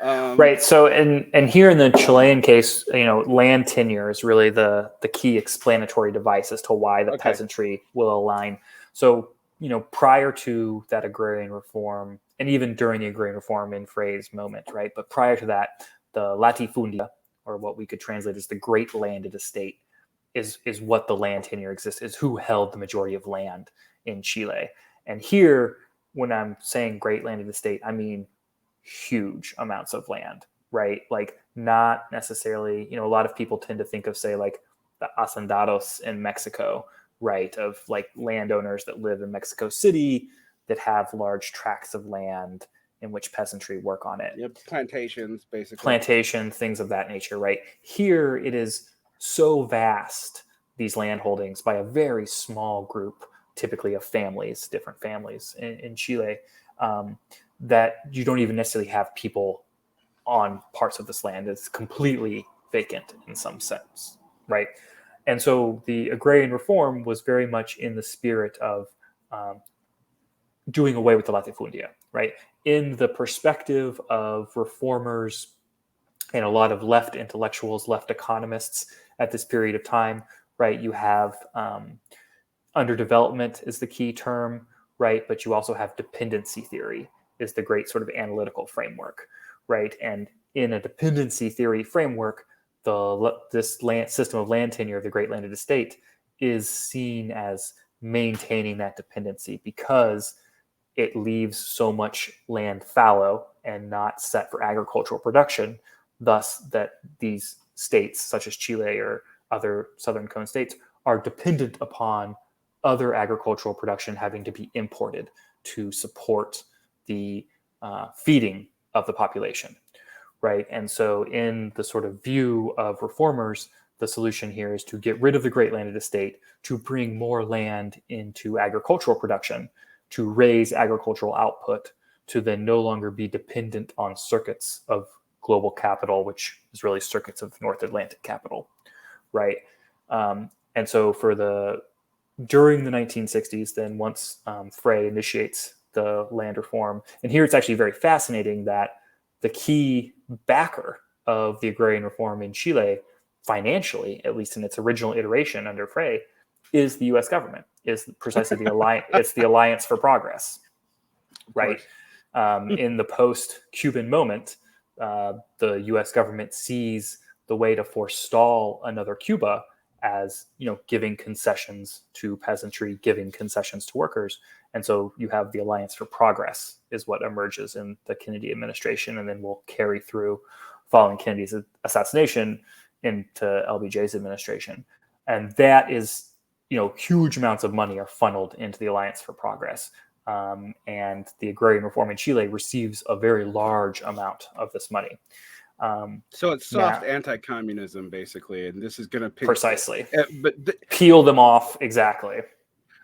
Right. So, and here in the Chilean case, land tenure is really the key explanatory device as to why the peasantry will align. So, prior to that agrarian reform, and even during the agrarian reform in Frey's moment, right? But prior to that, the latifundia, or what we could translate as the great landed estate, is what the land tenure exists, is who held the majority of land in Chile. And here, when I'm saying great landed estate, I mean huge amounts of land, right? Like not necessarily, a lot of people tend to think of, say, like the hacendados in Mexico, right? Of like landowners that live in Mexico City that have large tracts of land in which peasantry work on it. Yep, plantations, basically. Plantation, things of that nature, right? Here it is so vast, these land holdings, by a very small group, typically of families, different families in Chile, that you don't even necessarily have people on parts of this land. It's completely vacant in some sense, right? And so the agrarian reform was very much in the spirit of doing away with the latifundia, right? In the perspective of reformers and a lot of left intellectuals, left economists at this period of time, right? You have underdevelopment is the key term, right? But you also have dependency theory is the great sort of analytical framework, right? And in a dependency theory framework, this system of land tenure, the great landed estate, is seen as maintaining that dependency because it leaves so much land fallow and not set for agricultural production, thus that these states, such as Chile or other southern cone states, are dependent upon other agricultural production having to be imported to support the feeding of the population, right? And so in the sort of view of reformers, the solution here is to get rid of the great landed estate, to bring more land into agricultural production, to raise agricultural output, to then no longer be dependent on circuits of global capital, which is really circuits of North Atlantic capital, right? And so during the 1960s, then once Frey initiates the land reform, and here it's actually very fascinating that the key backer of the agrarian reform in Chile, financially, at least in its original iteration under Frey, is the U.S. government, is precisely the alliance. It's the Alliance for Progress, right? In the post-Cuban moment, the U.S. government sees the way to forestall another Cuba as, giving concessions to peasantry, giving concessions to workers. And so you have the Alliance for Progress is what emerges in the Kennedy administration, and then will carry through following Kennedy's assassination into LBJ's administration. And that is, huge amounts of money are funneled into the Alliance for Progress. And the agrarian reform in Chile receives a very large amount of this money. So it's soft anti-communism, basically, and this is going to precisely, but peel them off. Exactly.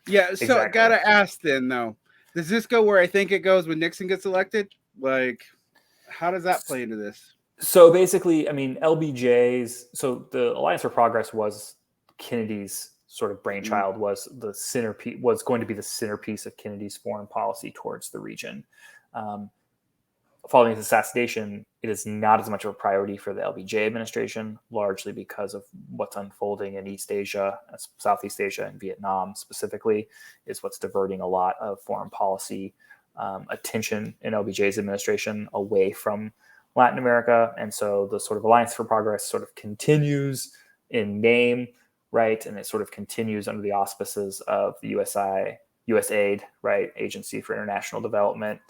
Yeah. So I gotta ask then, though, does this go where I think it goes when Nixon gets elected? Like, how does that play into this? So basically, LBJ's. So the Alliance for Progress was Kennedy's sort of brainchild. Was the centerpiece, was going to be the centerpiece of Kennedy's foreign policy towards the region. Following his assassination, it is not as much of a priority for the LBJ administration, largely because of what's unfolding in East Asia, Southeast Asia, and Vietnam specifically, is what's diverting a lot of foreign policy attention in LBJ's administration away from Latin America. And so the sort of Alliance for Progress sort of continues in name, right? And it sort of continues under the auspices of the USAID, right? Agency for International Development,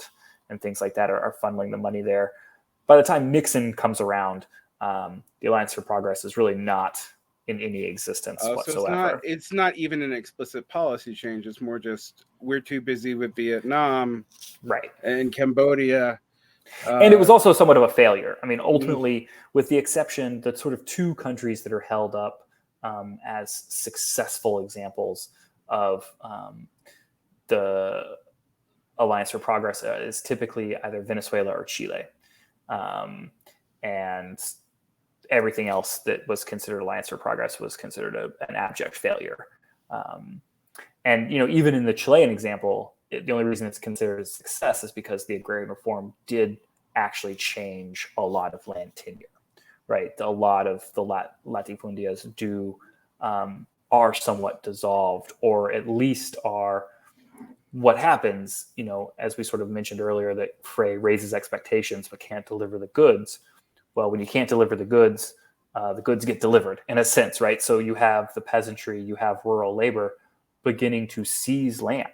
and things like that are funneling the money there. By the time Nixon comes around, the Alliance for Progress is really not in any existence whatsoever. So it's not even an explicit policy change. It's more just we're too busy with Vietnam, right, and Cambodia. And it was also somewhat of a failure. Ultimately, with the exception, the sort of two countries that are held up as successful examples of the Alliance for Progress is typically either Venezuela or Chile. And everything else that was considered Alliance for Progress was considered an abject failure. And, even in the Chilean example, the only reason it's considered a success is because the agrarian reform did actually change a lot of land tenure, right? A lot of the latifundias are somewhat dissolved, or at least are. What happens, as we sort of mentioned earlier, that Frey raises expectations but can't deliver the goods. Well, when you can't deliver the goods, the goods get delivered, in a sense, right? So you have the peasantry, you have rural labor beginning to seize land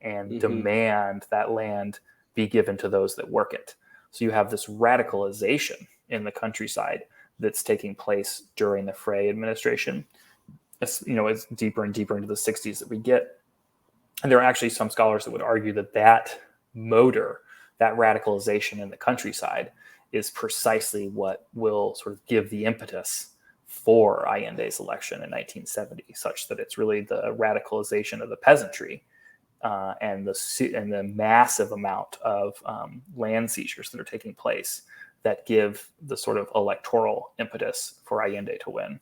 and demand that land be given to those that work it. So you have this radicalization in the countryside that's taking place during the Frey administration. It's deeper and deeper into the 60s that we get. And there are actually some scholars that would argue that motor, that radicalization in the countryside, is precisely what will sort of give the impetus for Allende's election in 1970, such that it's really the radicalization of the peasantry and the massive amount of land seizures that are taking place that give the sort of electoral impetus for Allende to win.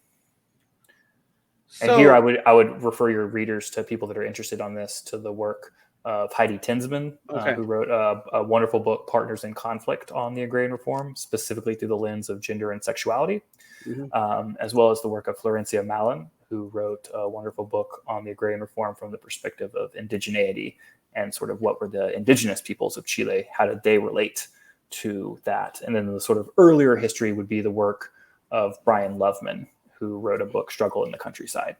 And here I would refer your readers to people that are interested on this to the work of Heidi Tinsman, who wrote a wonderful book, Partners in Conflict, on the agrarian reform, specifically through the lens of gender and sexuality, as well as the work of Florencia Malin, who wrote a wonderful book on the agrarian reform from the perspective of indigeneity and sort of what were the indigenous peoples of Chile, how did they relate to that. And then the sort of earlier history would be the work of Brian Loveman, who wrote a book, Struggle in the Countryside.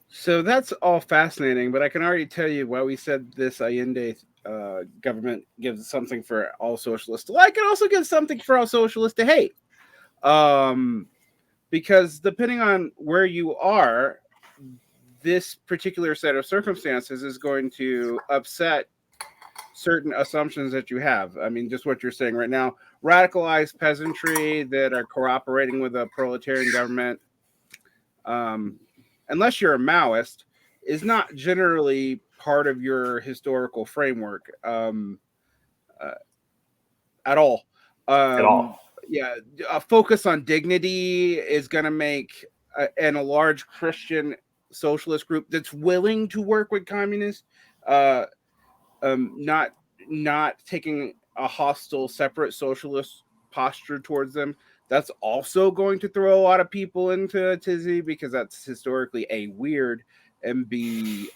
So that's all fascinating, but I can already tell you why we said this Allende government gives something for all socialists to like. It also gives something for all socialists to hate. Because depending on where you are, this particular set of circumstances is going to upset certain assumptions that you have. I mean, just what you're saying right now, radicalized peasantry that are cooperating with a proletarian government, unless you're a Maoist, is not generally part of your historical framework at all. At all. Yeah, a focus on dignity is going to make and a large Christian socialist group that's willing to work with communists, not taking a hostile, separate socialist posture towards them. That's also going to throw a lot of people into a tizzy, because that's historically A, weird, and B,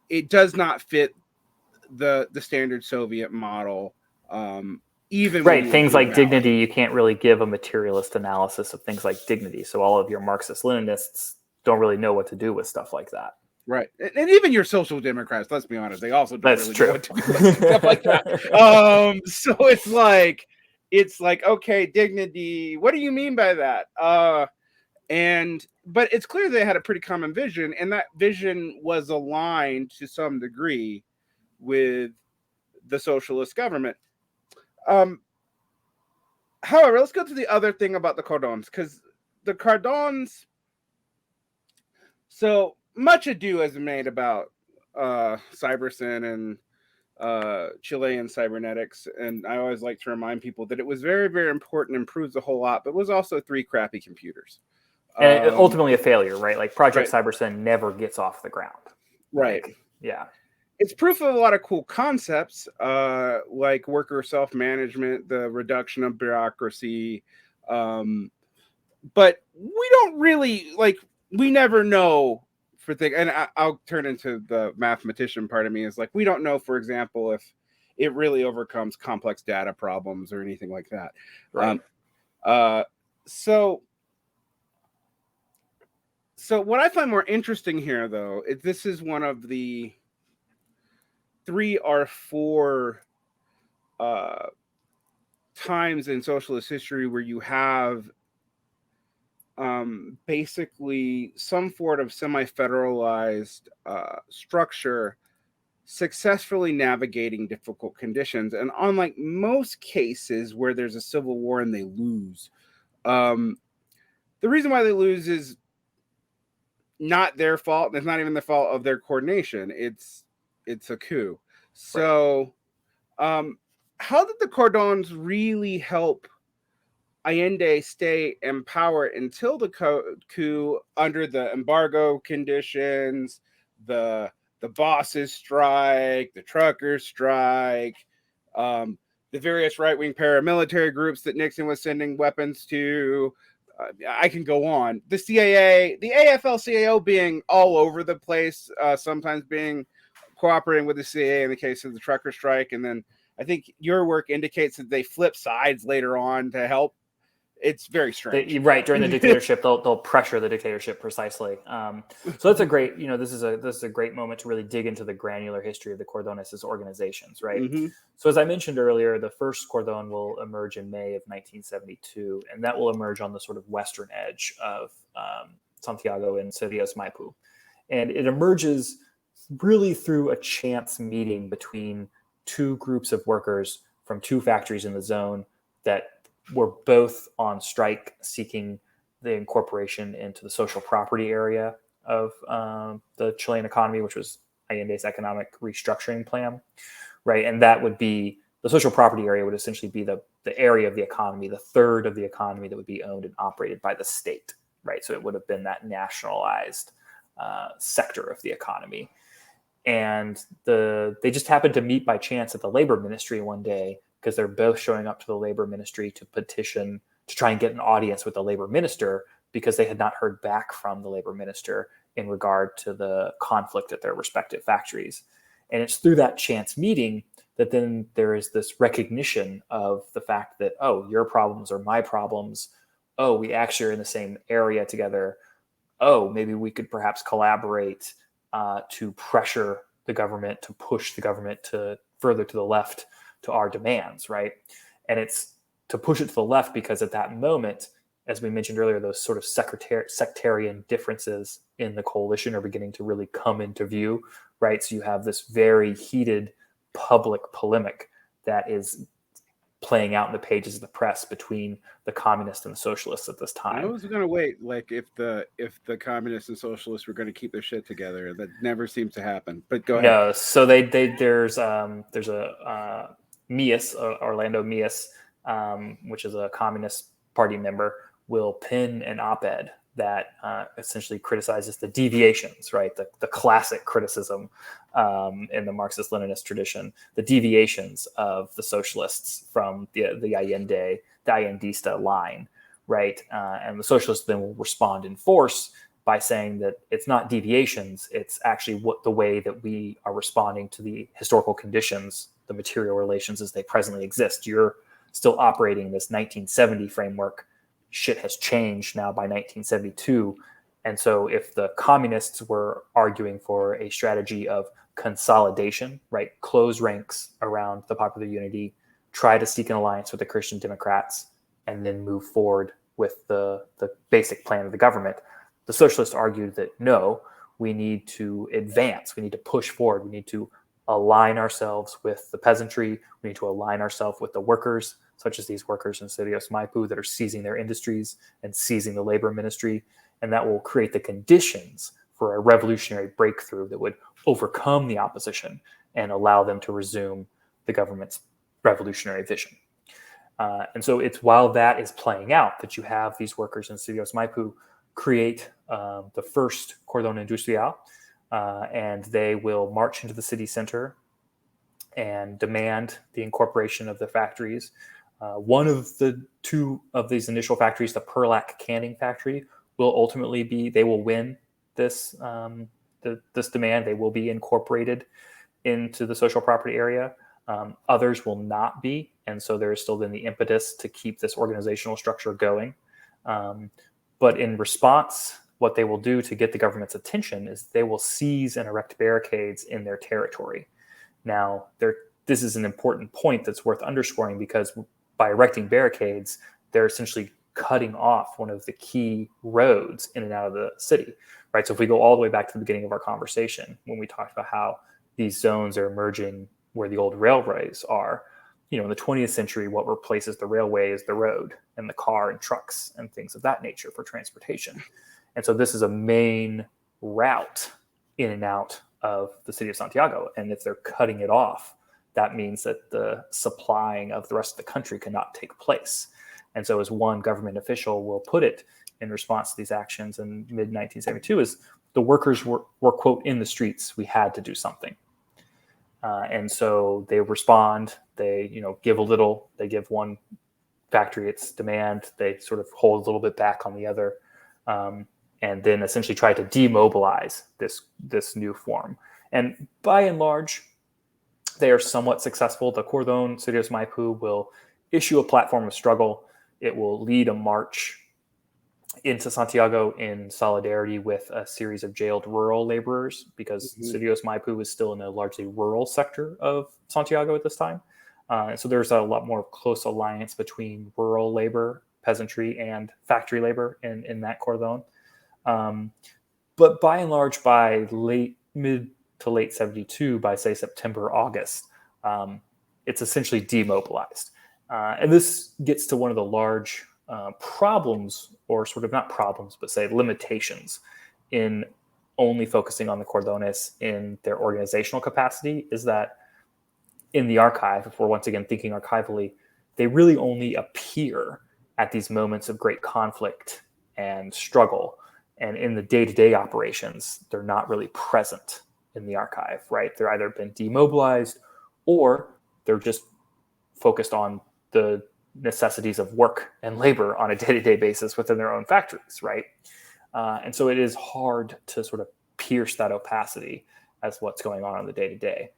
it does not fit the standard Soviet model. Even right, things like dignity, you can't really give a materialist analysis of things like dignity. So all of your Marxist-Leninists don't really know what to do with stuff like that. Right, and even your social democrats, let's be honest, they also don't That's really true. know what to do with stuff like that. So it's like, okay, dignity, what do you mean by that? But it's clear they had a pretty common vision, and that vision was aligned to some degree with the socialist government. However, let's go to the other thing about the Cordones, because the Cordones, so much ado has been made about Cybersyn and Chilean cybernetics, and I always like to remind people that it was very, very important and proves a whole lot, but it was also 3 crappy computers. And ultimately a failure, right? Like Project Cybersyn never gets off the ground. Right. Like, yeah. It's proof of a lot of cool concepts, like worker self-management, the reduction of bureaucracy. But we don't really, we never know for things. And I'll turn into the mathematician part of me, is like, we don't know, for example, if it really overcomes complex data problems or anything like that. Right. So what I find more interesting here, though, is this is one of the 3 or 4 times in socialist history where you have basically some sort of semi-federalized structure successfully navigating difficult conditions. And unlike most cases where there's a civil war and they lose, the reason why they lose is not their fault, and it's not even the fault of their coordination. It's a coup. So how did the Cordones really help Allende stay in power until the coup, under the embargo conditions, the bosses strike, the truckers strike, the various right-wing paramilitary groups that Nixon was sending weapons to? I can go on. The CIA, the AFL-CIO being all over the place, sometimes being cooperating with the CIA in the case of the trucker strike, and then I think your work indicates that they flip sides later on to help. It's very strange. Right, during the dictatorship, they'll pressure the dictatorship precisely. So that's a great, this is a great moment to really dig into the granular history of the Cordones organizations, right? Mm-hmm. So as I mentioned earlier, the first Cordon will emerge in May of 1972, and that will emerge on the sort of western edge of Santiago and Cerrillos Maipú, and it emerges really through a chance meeting between two groups of workers from two factories in the zone that were both on strike seeking the incorporation into the social property area of the Chilean economy, which was Allende's economic restructuring plan, right? And that would be, the social property area would essentially be the area of the economy, the third of the economy that would be owned and operated by the state, right? So it would have been that nationalized sector of the economy. And they just happened to meet by chance at the labor ministry one day, because they're both showing up to the labor ministry to petition to try and get an audience with the labor minister, because they had not heard back from the labor minister in regard to the conflict at their respective factories. And it's through that chance meeting that then there is this recognition of the fact that, oh, your problems are my problems. Oh, we actually are in the same area together. Oh, maybe we could perhaps collaborate to pressure the government, to push the government to further to the left to our demands, right? And it's to push it to the left because at that moment, as we mentioned earlier, those sort of sectarian differences in the coalition are beginning to really come into view, right? So you have this very heated public polemic that is playing out in the pages of the press between the communists and the socialists at this time. I was going to wait, like if the communists and socialists were going to keep their shit together. That never seems to happen. But go ahead. No, so there's a Mias, Orlando Mias, which is a Communist Party member, will pen an op-ed that essentially criticizes the deviations, right? The classic criticism in the Marxist-Leninist tradition, the deviations of the socialists from the Allendista line, right? And the socialists then will respond in force by saying that it's not deviations, it's actually the way that we are responding to the historical conditions, the material relations as they presently exist. You're still operating this 1970 framework. Shit has changed now by 1972. And so if the communists were arguing for a strategy of consolidation, right, close ranks around the popular unity, try to seek an alliance with the Christian Democrats, and then move forward with the basic plan of the government, the socialists argued that no, we need to advance, we need to push forward, we need to align ourselves with the peasantry, we need to align ourselves with the workers, such as these workers in Cerrillos Maipú that are seizing their industries and seizing the labor ministry, and that will create the conditions for a revolutionary breakthrough that would overcome the opposition and allow them to resume the government's revolutionary vision. And so it's while that is playing out that you have these workers in Cerrillos Maipú create the first Cordones Industrailes, and they will march into the city center and demand the incorporation of the factories. One of the two of these initial factories, the Perlac canning factory, will ultimately they will win this this demand. They will be incorporated into the social property area. Others will not be, and so there is still then the impetus to keep this organizational structure going. But in response, what they will do to get the government's attention is they will seize and erect barricades in their territory. Now, this is an important point that's worth underscoring, because by erecting barricades, they're essentially cutting off one of the key roads in and out of the city, right? So if we go all the way back to the beginning of our conversation, when we talked about how these zones are emerging where the old railways are, in the 20th century, what replaces the railway is the road and the car and trucks and things of that nature for transportation. And so this is a main route in and out of the city of Santiago. And if they're cutting it off, that means that the supplying of the rest of the country cannot take place. And so as one government official will put it in response to these actions in mid-1972, is the workers were, quote, in the streets, we had to do something. And so they respond, they, give a little, they give one factory its demand, they sort of hold a little bit back on the other, and then essentially try to demobilize this new form. And by and large, they are somewhat successful. The Cordón Ciudad Maipú will issue a platform of struggle. It will lead a march into Santiago in solidarity with a series of jailed rural laborers, because Ciudad Maipú is still in a largely rural sector of Santiago at this time. So there's a lot more close alliance between rural labor, peasantry, and factory labor in that Cordón. But by and large, by mid to late 72, by say September, August, it's essentially demobilized. And this gets to one of the large problems, or sort of not problems, but say limitations in only focusing on the Cordones in their organizational capacity, is that in the archive, if we're once again thinking archivally, they really only appear at these moments of great conflict and struggle. And in the day-to-day operations, they're not really present in the archive, right? They're either been demobilized, or they're just focused on the necessities of work and labor on a day-to-day basis within their own factories, right? And so it is hard to sort of pierce that opacity as what's going on the day-to-day.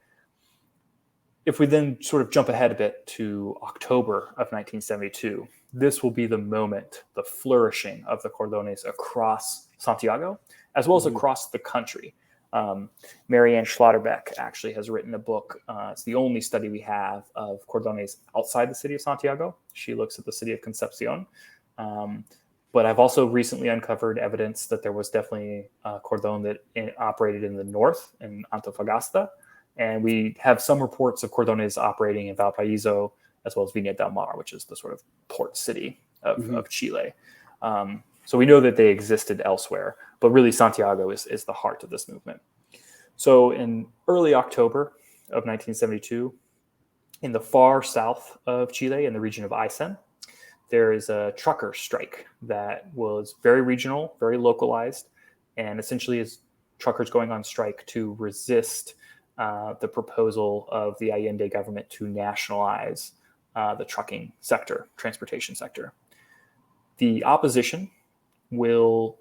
If we then sort of jump ahead a bit to October of 1972, this will be the moment, the flourishing of the Cordones across Santiago, as well as across the country. Marianne Schlotterbeck actually has written a book. It's the only study we have of Cordones outside the city of Santiago. She looks at the city of Concepcion. But I've also recently uncovered evidence that there was definitely a Cordón that operated in the north, in Antofagasta. And we have some reports of Cordones operating in Valparaiso, as well as Viña del Mar, which is the sort of port city of Chile. So we know that they existed elsewhere, but really Santiago is the heart of this movement. So in early October of 1972, in the far south of Chile, in the region of Aysén, there is a trucker strike that was very regional, very localized, and essentially is truckers going on strike to resist the proposal of the Allende government to nationalize the trucking sector, transportation sector. The opposition will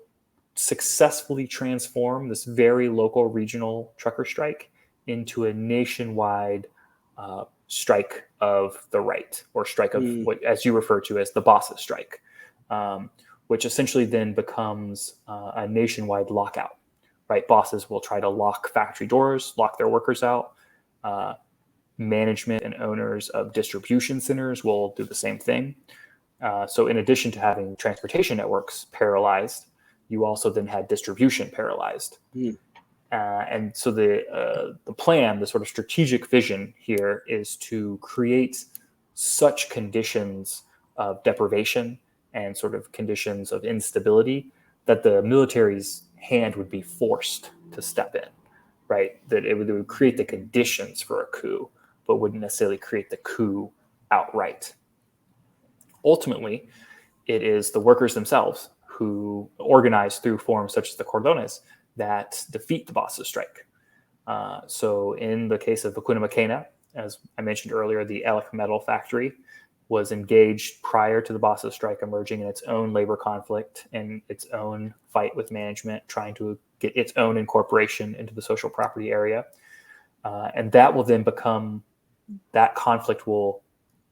successfully transform this very local regional trucker strike into a nationwide strike of the right, or strike of what, as you refer to as the bosses strike, which essentially then becomes a nationwide lockout. Right, bosses will try to lock factory doors, lock their workers out. Management and owners of distribution centers will do the same thing. So in addition to having transportation networks paralyzed, you also then had distribution paralyzed. And so the plan, the sort of strategic vision here, is to create such conditions of deprivation and sort of conditions of instability that the military's hand would be forced to step in, right? That it would create the conditions for a coup, but wouldn't necessarily create the coup outright. Ultimately, it is the workers themselves who organize through forms such as the Cordones that defeat the bosses strike. So in the case of Vicuña Maquena, as I mentioned earlier, the Elec metal factory was engaged prior to the bosses strike emerging in its own labor conflict and its own fight with management, trying to get its own incorporation into the social property area. And that will then that conflict will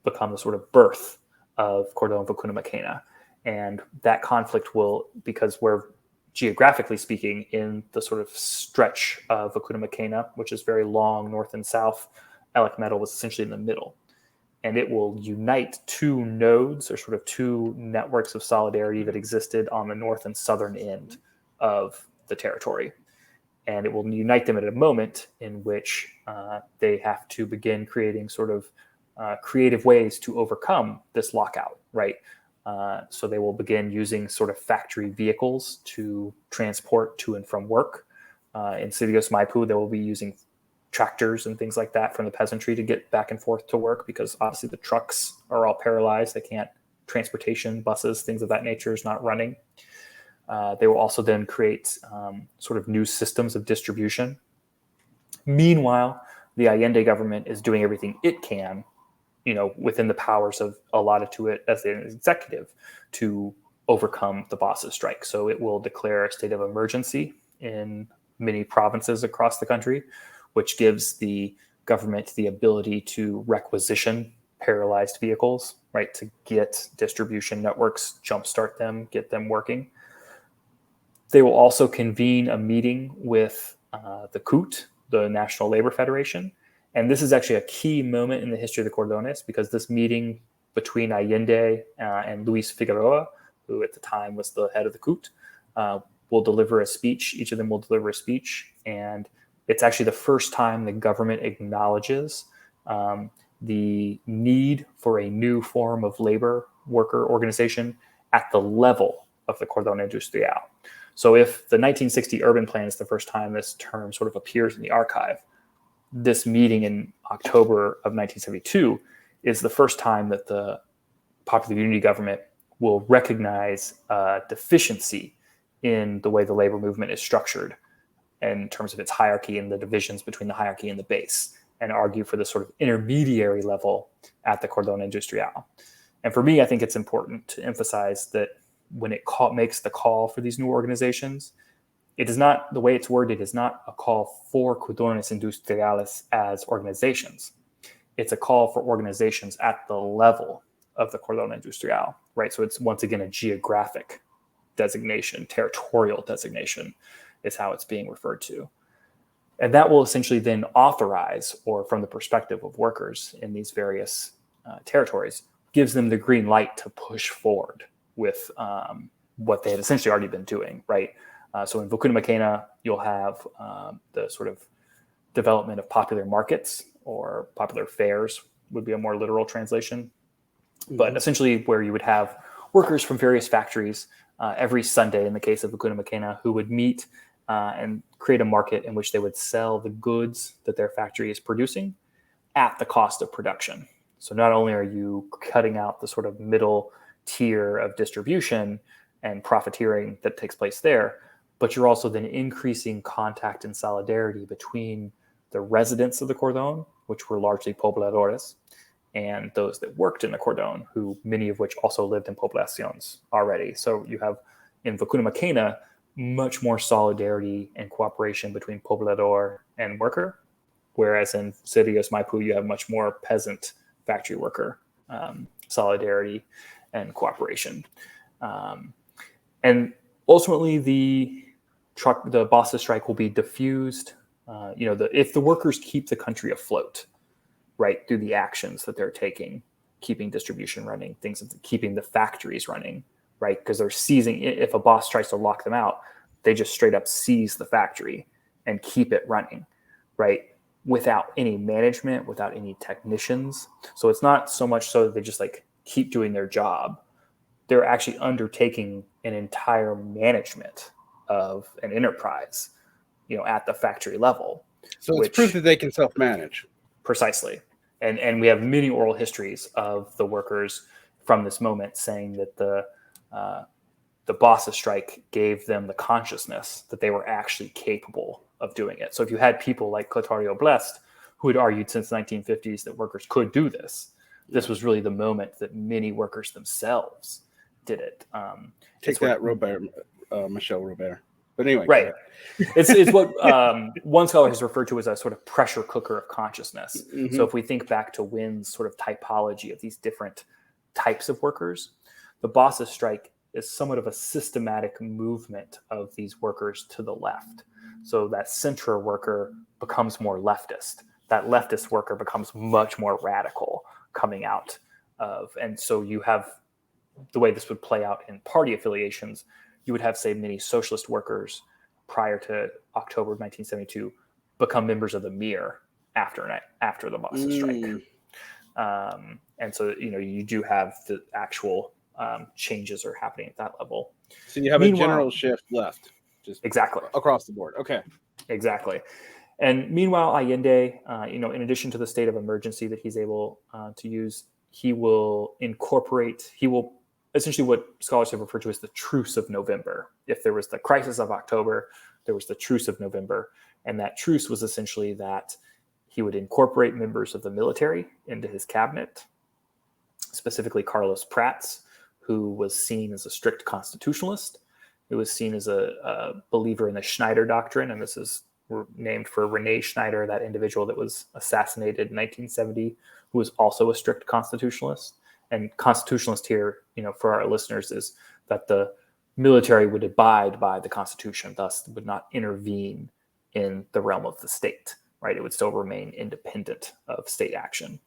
become the sort of birth of Cordón Vicuña Maquena. And that conflict will, because we're geographically speaking in the sort of stretch of Vicuña Maquena, which is very long north and south, Elec metal was essentially in the middle. And it will unite two nodes, or sort of two networks of solidarity that existed on the north and southern end of the territory. And it will unite them at a moment in which they have to begin creating sort of creative ways to overcome this lockout, right? So they will begin using sort of factory vehicles to transport to and from work. In Ciudad Maipú, they will be using tractors and things like that from the peasantry to get back and forth to work, because obviously the trucks are all paralyzed. They can't, transportation, buses, things of that nature is not running. They will also then create sort of new systems of distribution. Meanwhile, the Allende government is doing everything it can, within the powers of allotted to it as an executive, to overcome the bosses strike. So it will declare a state of emergency in many provinces across the country, which gives the government the ability to requisition paralyzed vehicles, right, to get distribution networks, jumpstart them, get them working. They will also convene a meeting with the Coup, the National Labor Federation. And this is actually a key moment in the history of the Cordones, because this meeting between Allende and Luis Figueroa, who at the time was the head of the Coup, will deliver a speech. Each of them will deliver a speech. And it's actually the first time the government acknowledges the need for a new form of labor worker organization at the level of the Cordones Industrailes. So if the 1960 urban plan is the first time this term sort of appears in the archive, this meeting in October of 1972 is the first time that the Popular Unity government will recognize a deficiency in the way the labor movement is structured in terms of its hierarchy and the divisions between the hierarchy and the base, and argue for this sort of intermediary level at the Cordones Industrailes. And for me, I think it's important to emphasize that when it makes the call for these new organizations, it is not, the way it's worded is not a call for Cordones Industrailes as organizations. It's a call for organizations at the level of the Cordones Industrailes, right? So it's once again a geographic designation, territorial designation is how it's being referred to. And that will essentially then authorize, or from the perspective of workers in these various territories, gives them the green light to push forward with what they had essentially already been doing, right? So in Vakuna you'll have the sort of development of popular markets, or popular fairs would be a more literal translation. But essentially where you would have workers from various factories every Sunday, in the case of Vakuna who would meet and create a market in which they would sell the goods that their factory is producing at the cost of production. So not only are you cutting out the sort of middle tier of distribution and profiteering that takes place there, but you're also then increasing contact and solidarity between the residents of the Cordón, which were largely pobladores, and those that worked in the Cordón, who many of which also lived in poblaciones already. So you have in Vakuna much more solidarity and cooperation between poblador and worker, whereas in Sirius Maipú you have much more peasant factory worker solidarity and cooperation. And ultimately the boss strike will be diffused. If the workers keep the country afloat, right, through the actions that they're taking, keeping distribution running, keeping the factories running, right? Because they're seizing, if a boss tries to lock them out, they just straight up seize the factory and keep it running, right? Without any management, without any technicians. So it's not so much so that they just like keep doing their job. They're actually undertaking an entire management of an enterprise, at the factory level. So it's proof that they can self-manage. Precisely. And we have many oral histories of the workers from this moment saying that the boss strike gave them the consciousness that they were actually capable of doing it. So if you had people like Clotario Blest, who had argued since the 1950s that workers could do this, this was really the moment that many workers themselves did it. Take that, Robert, Michel Robert. But anyway, right. It's what one scholar has referred to as a sort of pressure cooker of consciousness. Mm-hmm. So if we think back to Wynn's sort of typology of these different types of workers, the boss's strike is somewhat of a systematic movement of these workers to the left. So that center worker becomes more leftist. That leftist worker becomes much more radical coming out of. And so you have the way this would play out in party affiliations. You would have, say, many socialist workers prior to October of 1972 become members of the Mir after the boss's strike. And so, you do have the actual changes are happening at that level. So you have a general shift left. Just exactly. Across the board. Okay. Exactly. And meanwhile, Allende, in addition to the state of emergency that he's able to use, he will essentially what scholars have referred to as the Truce of November. If there was the crisis of October, there was the Truce of November. And that truce was essentially that he would incorporate members of the military into his cabinet, specifically Carlos Prats, who was seen as a strict constitutionalist, who was seen as a believer in the Schneider Doctrine. And this is were named for Rene Schneider, that individual that was assassinated in 1970, who was also a strict constitutionalist. And constitutionalist here, for our listeners, is that the military would abide by the Constitution, thus would not intervene in the realm of the state, right? It would still remain independent of state action.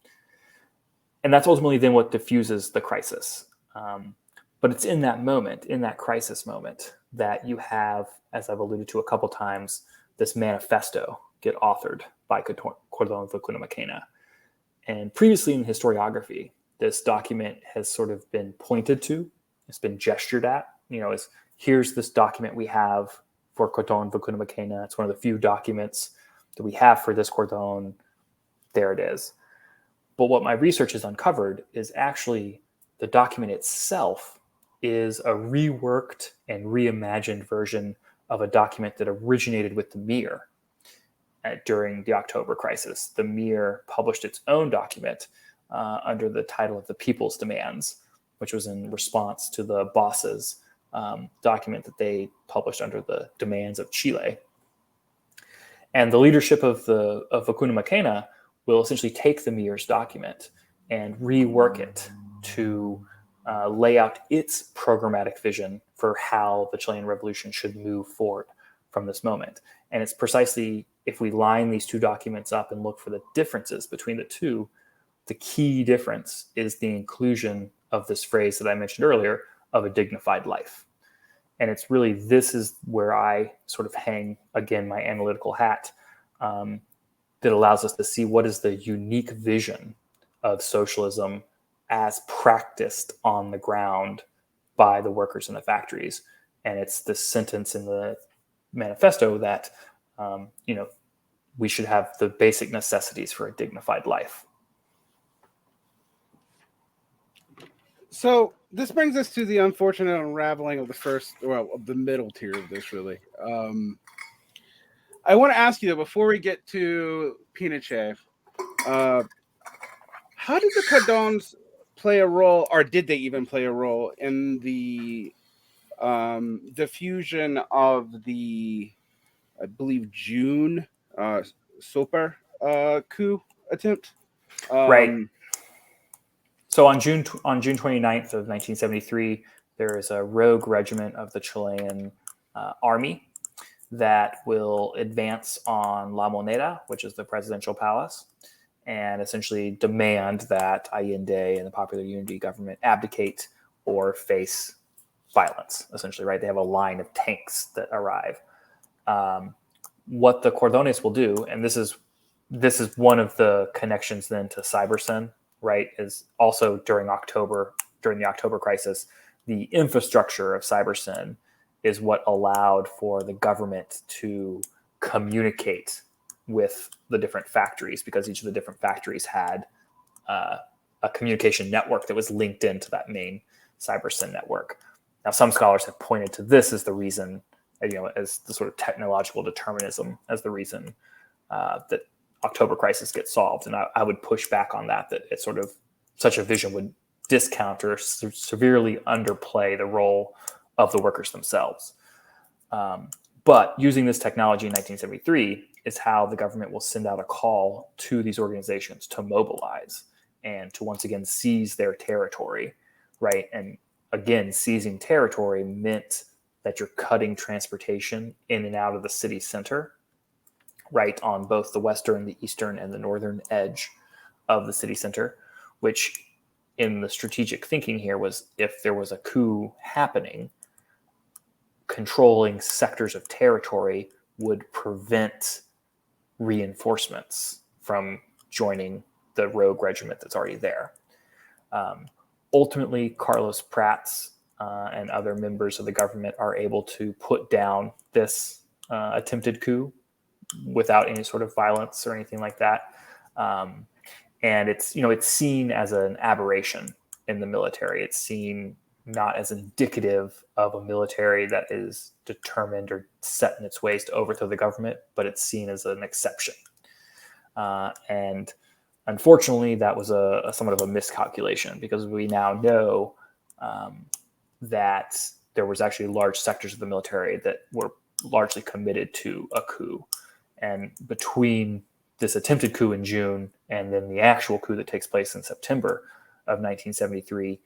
And that's ultimately then what diffuses the crisis. But it's in that moment, in that crisis moment, that you have, as I've alluded to a couple times, this manifesto get authored by Cordones Industrailes. And previously in historiography, this document has sort of been pointed to, it's been gestured at, as here's this document we have for Cordones Industrailes. It's one of the few documents that we have for this cordon. There it is. But what my research has uncovered is actually the document itself is a reworked and reimagined version of a document that originated with the Mir during the October crisis. The Mir published its own document under the title of The People's Demands, which was in response to the bosses' document that they published under the demands of Chile. And the leadership of Vacuna Macena will essentially take the Mir's document and rework it to lay out its programmatic vision for how the Chilean revolution should move forward from this moment. And it's precisely, if we line these two documents up and look for the differences between the two, the key difference is the inclusion of this phrase that I mentioned earlier of a dignified life. And it's really, this is where I sort of hang, again, my analytical hat that allows us to see what is the unique vision of socialism as practiced on the ground by the workers in the factories. And it's this sentence in the manifesto that, we should have the basic necessities for a dignified life. So this brings us to the unfortunate unraveling of of the middle tier of this, really. I want to ask you, though, before we get to Pinochet, how did the Cordones play a role, or did they even play a role in the diffusion of the, I believe, June Soper coup attempt? Right. So on June 29th of 1973, there is a rogue regiment of the Chilean army that will advance on La Moneda, which is the presidential palace, and essentially demand that Allende and the Popular Unity government abdicate or face violence, essentially, right? They have a line of tanks that arrive. What the Cordones will do, and this is one of the connections then to Cybersyn, right, is also during the October crisis, the infrastructure of Cybersyn is what allowed for the government to communicate with the different factories, because each of the different factories had a communication network that was linked into that main Cybersyn network. Now, some scholars have pointed to this as the reason, as the sort of technological determinism as the reason that October crisis gets solved. And I would push back on that it's sort of such a vision would discount or severely underplay the role of the workers themselves. But using this technology in 1973 is how the government will send out a call to these organizations to mobilize and to once again seize their territory, right? And again, seizing territory meant that you're cutting transportation in and out of the city center, right, on both the western, the eastern, and the northern edge of the city center, which in the strategic thinking here was, if there was a coup happening, controlling sectors of territory would prevent reinforcements from joining the rogue regiment that's already there. Ultimately, Carlos Prats and other members of the government are able to put down this attempted coup without any sort of violence or anything like that. And it's seen as an aberration in the military. It's seen not as indicative of a military that is determined or set in its ways to overthrow the government, but it's seen as an exception. And unfortunately, that was a somewhat of a miscalculation, because we now know that there was actually large sectors of the military that were largely committed to a coup. And between this attempted coup in June and then the actual coup that takes place in September of 1973,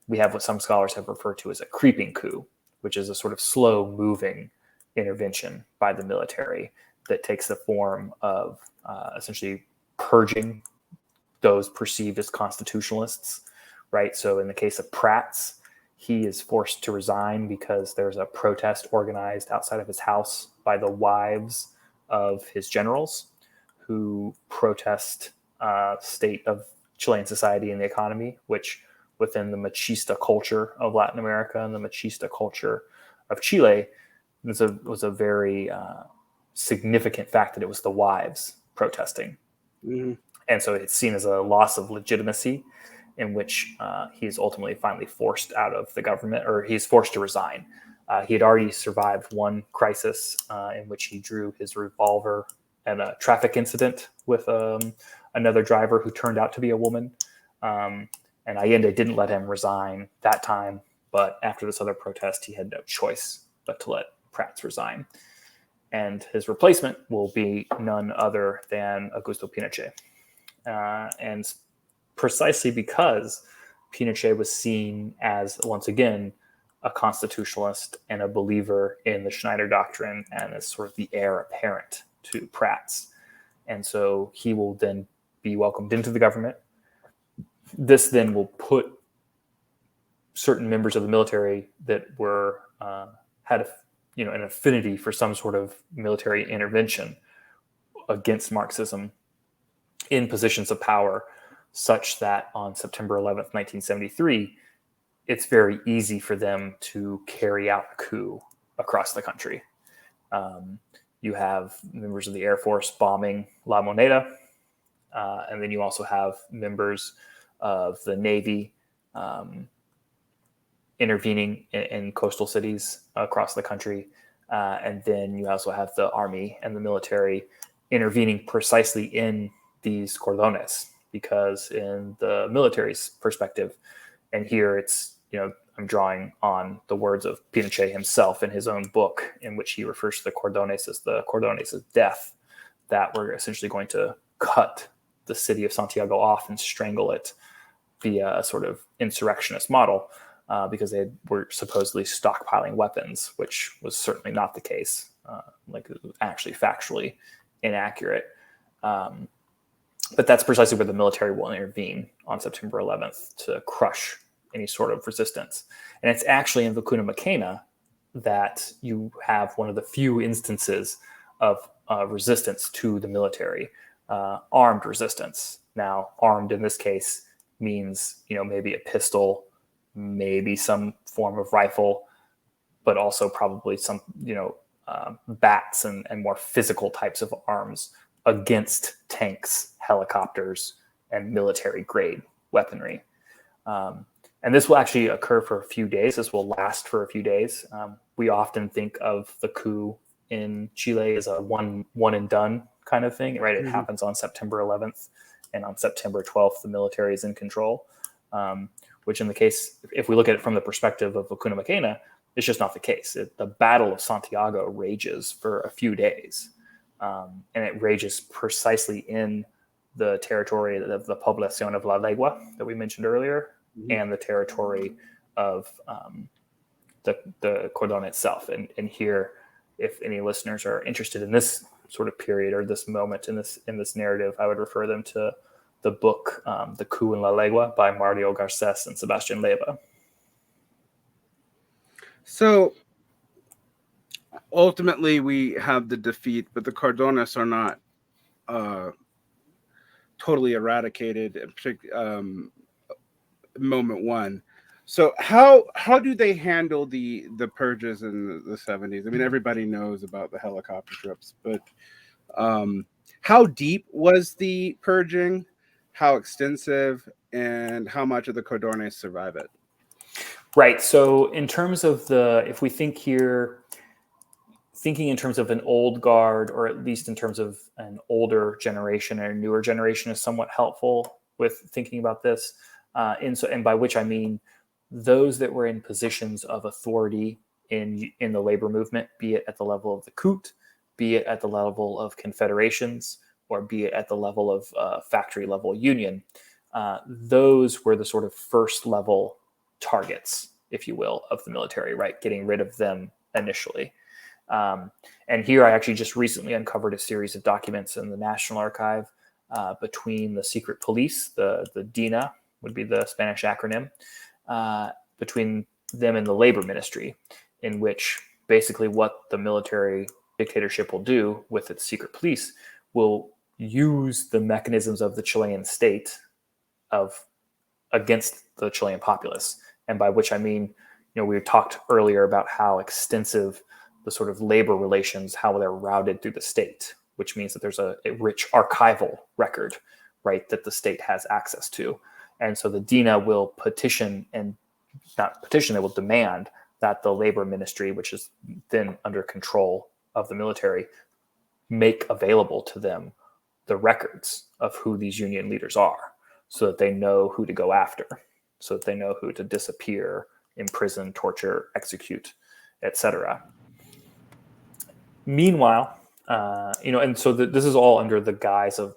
we have what some scholars have referred to as a creeping coup, which is a sort of slow-moving intervention by the military that takes the form of essentially purging those perceived as constitutionalists, right? So in the case of Prats, he is forced to resign because there's a protest organized outside of his house by the wives of his generals who protest state of Chilean society and the economy, which within the machista culture of Latin America and the machista culture of Chile was a very significant fact that it was the wives protesting. Mm-hmm. And so it's seen as a loss of legitimacy in which he's ultimately finally forced out of the government, or he's forced to resign. He had already survived one crisis in which he drew his revolver at a traffic incident with another driver who turned out to be a woman. And Allende didn't let him resign that time, but after this other protest, he had no choice but to let Prats resign. And his replacement will be none other than Augusto Pinochet. And precisely because Pinochet was seen as, once again, a constitutionalist and a believer in the Schneider Doctrine and as sort of the heir apparent to Prats. And so he will then be welcomed into the government. This then will put certain members of the military that were had an affinity for some sort of military intervention against Marxism in positions of power, such that on September 11th, 1973, it's very easy for them to carry out a coup across the country. You have members of the Air Force bombing La Moneda, and then you also have members of the Navy intervening in coastal cities across the country. And then you also have the army and the military intervening precisely in these cordones, because in the military's perspective, and here it's, I'm drawing on the words of Pinochet himself in his own book, in which he refers to the cordones of death, that we're essentially going to cut the city of Santiago off and strangle it via a sort of insurrectionist model, because they were supposedly stockpiling weapons, which was certainly not the case, actually factually inaccurate. But that's precisely where the military will intervene on September 11th to crush any sort of resistance. And it's actually in Vicuna Macena that you have one of the few instances of resistance to the military, armed resistance. Now, armed in this case means, maybe a pistol, maybe some form of rifle, but also probably some, bats and more physical types of arms against tanks, helicopters, and military-grade weaponry. And this will actually occur for a few days. This will last for a few days. We often think of the coup in Chile as a one and done kind of thing, right? It happens on September 11th, and on September 12th, the military is in control, which in the case, if we look at it from the perspective of Vicuna Macena, it's just not the case. The Battle of Santiago rages for a few days, and it rages precisely in the territory of the Población of La Legua that we mentioned earlier, and the territory of the Cordon itself. And here, if any listeners are interested in this sort of period or this moment in this narrative, I would refer them to the book, The Coup in La Legua by Mario Garces and Sebastian Leyva. So ultimately we have the defeat, but the Cordones are not totally eradicated, moment one. So how do they handle the purges in the 70s? I mean, everybody knows about the helicopter trips, but how deep was the purging? How extensive, and how much of the Cordones survive it? Right. So in terms of if we think here, thinking in terms of an old guard, or at least in terms of an older generation or a newer generation, is somewhat helpful with thinking about this. And by which I mean those that were in positions of authority in the labor movement, be it at the level of the CUT, be it at the level of confederations or be it at the level of factory level union, those were the sort of first level targets, if you will, of the military, right? Getting rid of them initially. And here I actually just recently uncovered a series of documents in the National Archive between the secret police, the DINA would be the Spanish acronym, between them and the labor ministry, in which basically what the military dictatorship will do with its secret police will use the mechanisms of the Chilean state against the Chilean populace. And by which I mean, we talked earlier about how extensive the sort of labor relations, how they're routed through the state, which means that there's a rich archival record, right, that the state has access to. And so the DINA will petition, and not petition, it will demand that the labor ministry, which is then under control of the military, make available to them the records of who these union leaders are, so that they know who to go after, so that they know who to disappear, imprison, torture, execute, etc. Meanwhile, and so this is all under the guise of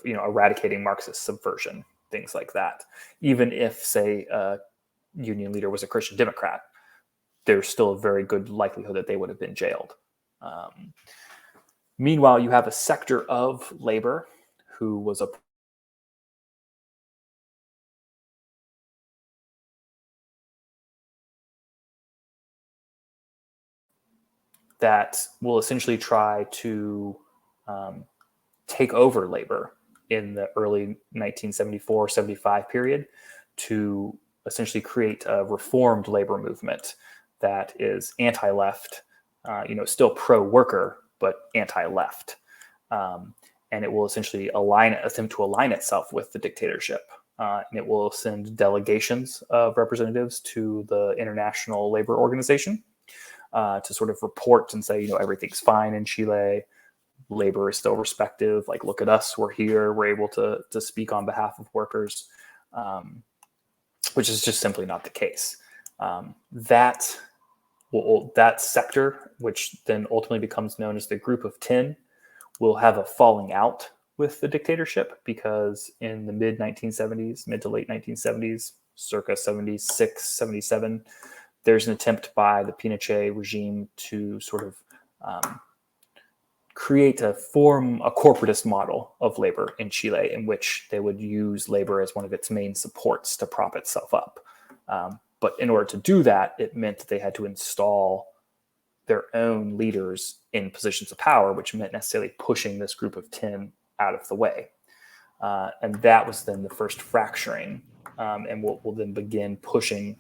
eradicating Marxist subversion, things like that. Even if, say, a union leader was a Christian Democrat, there's still a very good likelihood that they would have been jailed. Meanwhile, you have a sector of labor who was that will essentially try to take over labor in the early 1974-75 period to essentially create a reformed labor movement that is anti-left, still pro-worker, but anti-left. And it will essentially attempt to align itself with the dictatorship. And it will send delegations of representatives to the International Labor Organization to sort of report and say, everything's fine in Chile. Labor is still respective. Like, look at us, we're here. We're able to speak on behalf of workers, which is just simply not the case. That sector, which then ultimately becomes known as the Group of 10, will have a falling out with the dictatorship, because in the mid to late 1970s, circa 76, 77, there's an attempt by the Pinochet regime to sort of create a corporatist model of labor in Chile, in which they would use labor as one of its main supports to prop itself up. But in order to do that, it meant that they had to install their own leaders in positions of power, which meant necessarily pushing this Group of 10 out of the way. And that was then the first fracturing, and will then begin pushing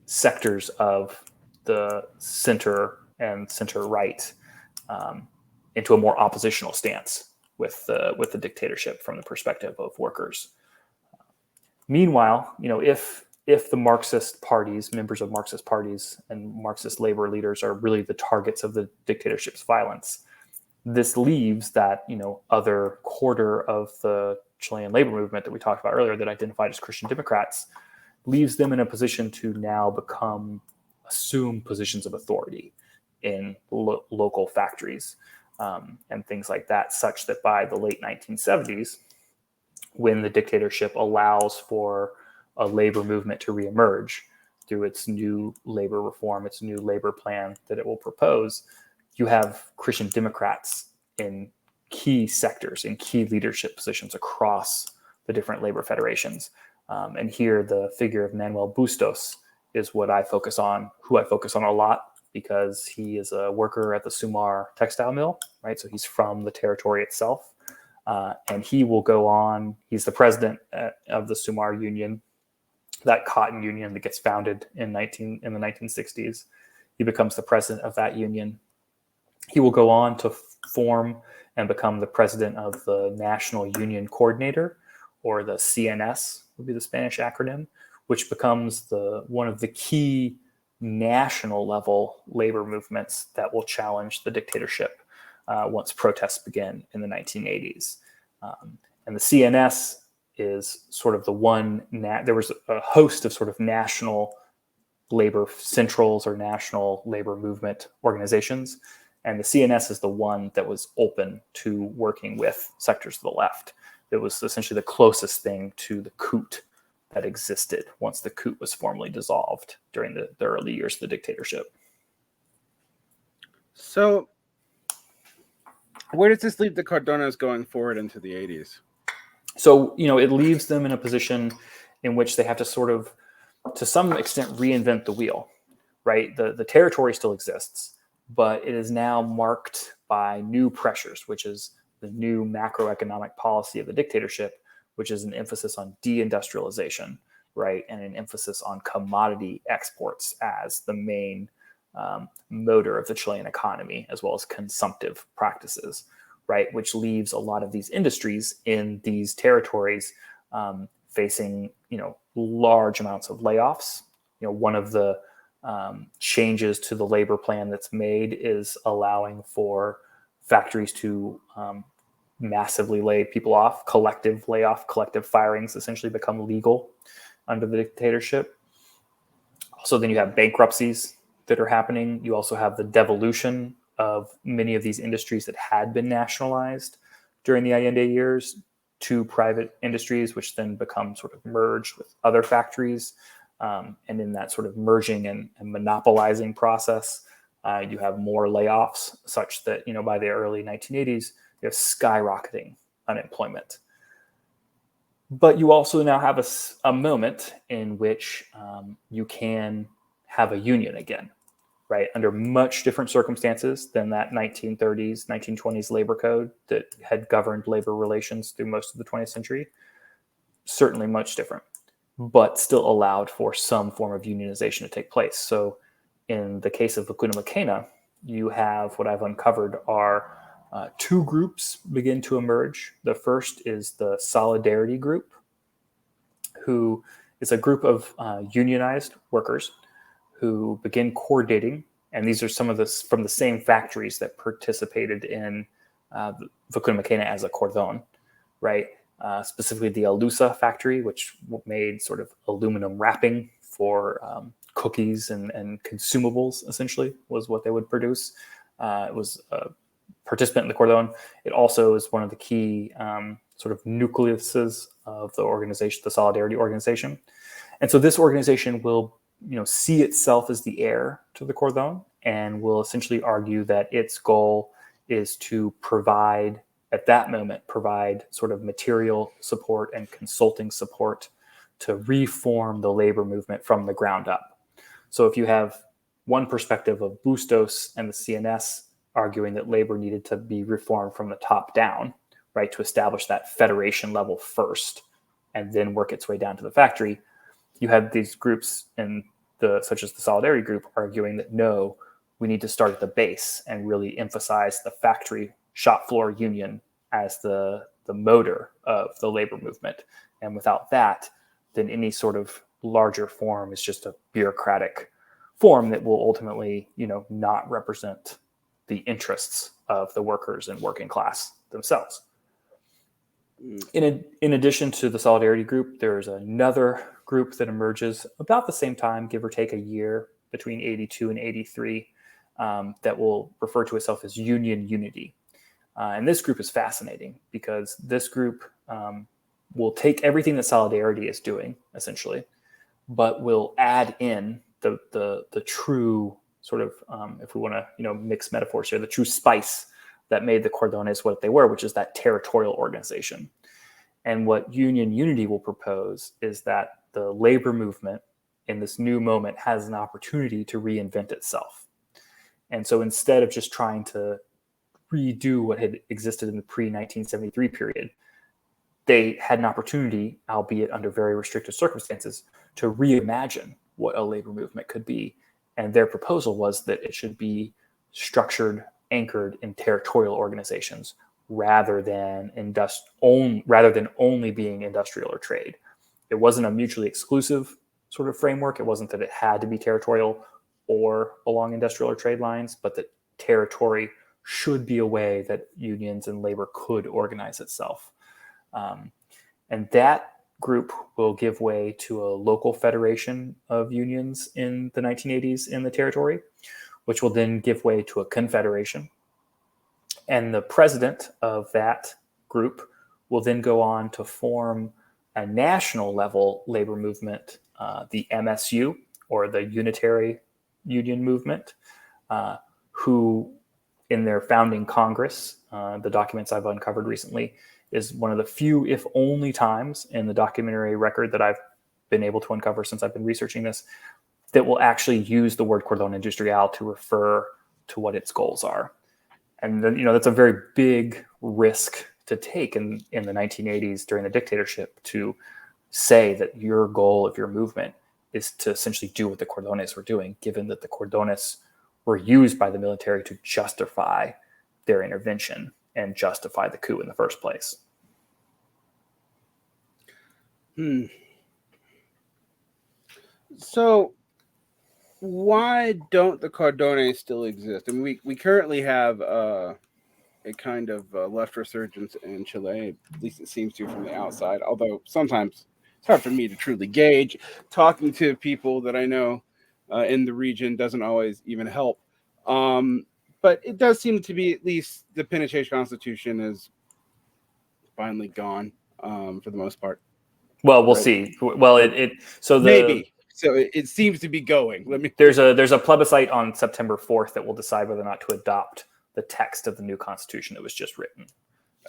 sectors of the center and center-right into a more oppositional stance with the dictatorship from the perspective of workers. Meanwhile, if the Marxist parties, members of Marxist parties and Marxist labor leaders are really the targets of the dictatorship's violence, this leaves that, other quarter of the Chilean labor movement that we talked about earlier that identified as Christian Democrats, leaves them in a position to now assume positions of authority in local factories and things like that, such that by the late 1970s, when the dictatorship allows for a labor movement to reemerge through its new labor reform, its new labor plan that it will propose, you have Christian Democrats in key sectors, in key leadership positions across the different labor federations. And here the figure of Manuel Bustos is who I focus on a lot, because he is a worker at the Sumar textile mill, right? So he's from the territory itself. And he will go on, he's the president of the Sumar Union, that cotton union that gets founded in the 1960s. He becomes the president of that union. He will go on to form and become the president of the National Union Coordinator, or the CNS would be the Spanish acronym, which becomes one of the key national level labor movements that will challenge the dictatorship once protests begin in the 1980s. And the CNS is sort of the one, there was a host of sort of national labor centrals or national labor movement organizations. And the CNS is the one that was open to working with sectors to the left. It was essentially the closest thing to the Coup that existed once the Coup was formally dissolved during the early years of the dictatorship. So where does this leave the Cordones going forward into the 80s? So, it leaves them in a position in which they have to sort of, to some extent, reinvent the wheel, right? The territory still exists, but it is now marked by new pressures, which is the new macroeconomic policy of the dictatorship, which is an emphasis on deindustrialization, right? And an emphasis on commodity exports as the main motor of the Chilean economy, as well as consumptive practices, right? Which leaves a lot of these industries in these territories facing, large amounts of layoffs. One of the changes to the labor plan that's made is allowing for factories to massively lay people off. Collective layoff, collective firings essentially become legal under the dictatorship. So then you have bankruptcies that are happening. You also have the devolution of many of these industries that had been nationalized during the Allende years to private industries, which then become sort of merged with other factories. And in that sort of merging and monopolizing process, you have more layoffs, such that, by the early 1980s, you have skyrocketing unemployment. But you also now have a moment in which you can have a union again, right? Under much different circumstances than that 1930s, 1920s labor code that had governed labor relations through most of the 20th century. Certainly much different, but still allowed for some form of unionization to take place. So in the case of Lacuna McKenna, you have what I've uncovered are two groups begin to emerge. The first is the Solidarity Group, who is a group of unionized workers who begin coordinating. And these are some of this from the same factories that participated in Lacuna McKenna as a cordon, right? Specifically the Alusa factory, which made sort of aluminum wrapping for cookies and consumables, essentially, was what they would produce. It was a participant in the cordon. It also is one of the key sort of nucleuses of the organization, the Solidarity organization. And so this organization will, see itself as the heir to the cordon and will essentially argue that its goal is to provide sort of material support and consulting support to reform the labor movement from the ground up. So if you have one perspective of Bustos and the CNS arguing that labor needed to be reformed from the top down, right, to establish that federation level first and then work its way down to the factory, you have these groups such as the Solidarity Group arguing that no, we need to start at the base and really emphasize the factory shop floor union as the motor of the labor movement. And without that, then any sort of larger form is just a bureaucratic form that will ultimately, not represent the interests of the workers and working class themselves. In addition to the Solidarity Group, there's another group that emerges about the same time, give or take a year, between 82 and 83, that will refer to itself as Union Unity. And this group is fascinating because this group will take everything that Solidarity is doing, essentially, but will add in the true sort of, if we want to, mix metaphors here, the true spice that made the Cordones what they were, which is that territorial organization. And what Union Unity will propose is that the labor movement in this new moment has an opportunity to reinvent itself. And so instead of just trying to redo what had existed in the pre-1973 period, they had an opportunity, albeit under very restrictive circumstances, to reimagine what a labor movement could be. And their proposal was that it should be structured, anchored in territorial organizations rather than only being industrial or trade. It wasn't a mutually exclusive sort of framework. It wasn't that it had to be territorial or along industrial or trade lines, but that territory should be a way that unions and labor could organize itself. And that group will give way to a local federation of unions in the 1980s in the territory, which will then give way to a confederation And the president of that group will then go on to form a national level labor movement, the MSU, or the Unitary Union Movement, who in their founding Congress, the documents I've uncovered recently, is one of the few, if only times in the documentary record that I've been able to uncover since I've been researching this, that will actually use the word Cordon Industrial to refer to what its goals are. And then, that's a very big risk to take in the 1980s during the dictatorship, to say that your goal of your movement is to essentially do what the Cordones were doing, given that the Cordones were used by the military to justify their intervention and justify the coup in the first place. So why don't the Cordones still exist? I mean, we currently have a kind of left resurgence in Chile, at least it seems to from the outside, although sometimes it's hard for me to truly gauge. Talking to people that I know in the region doesn't always even help. But it does seem to be, at least the Pinochet Constitution is finally gone for the most part. Well, we'll see. Well, maybe. So it seems to be going. There's a plebiscite on September 4th that will decide whether or not to adopt the text of the new Constitution that was just written.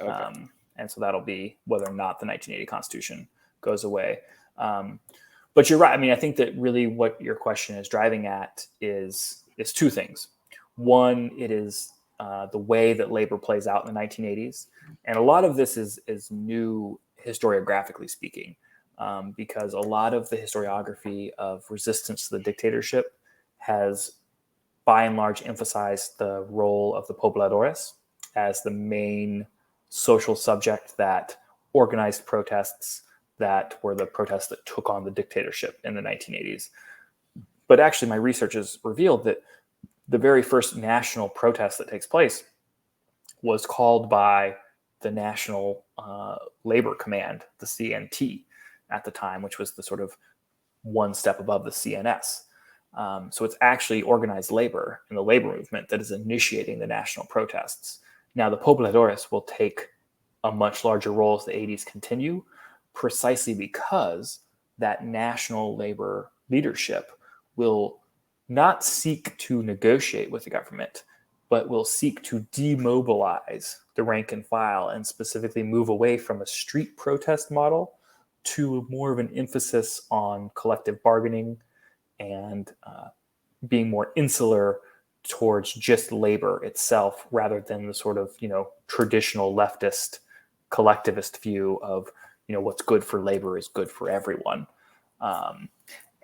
Okay. And so that'll be whether or not the 1980 Constitution goes away. But you're right. I mean, I think that really what your question is driving at is two things. One, it is the way that labor plays out in the 1980s. And a lot of this is new historiographically speaking, because a lot of the historiography of resistance to the dictatorship has by and large emphasized the role of the pobladores as the main social subject that organized protests that were the protests that took on the dictatorship in the 1980s. But actually, my research has revealed that the very first national protest that takes place was called by the National Labor Command, the CNT, at the time, which was the sort of one step above the CNS. So it's actually organized labor and the labor movement that is initiating the national protests. Now, the pobladores will take a much larger role as the 80s continue, precisely because that national labor leadership will not seek to negotiate with the government, but will seek to demobilize the rank and file and specifically move away from a street protest model to more of an emphasis on collective bargaining and being more insular towards just labor itself, rather than the sort of, traditional leftist collectivist view of, what's good for labor is good for everyone.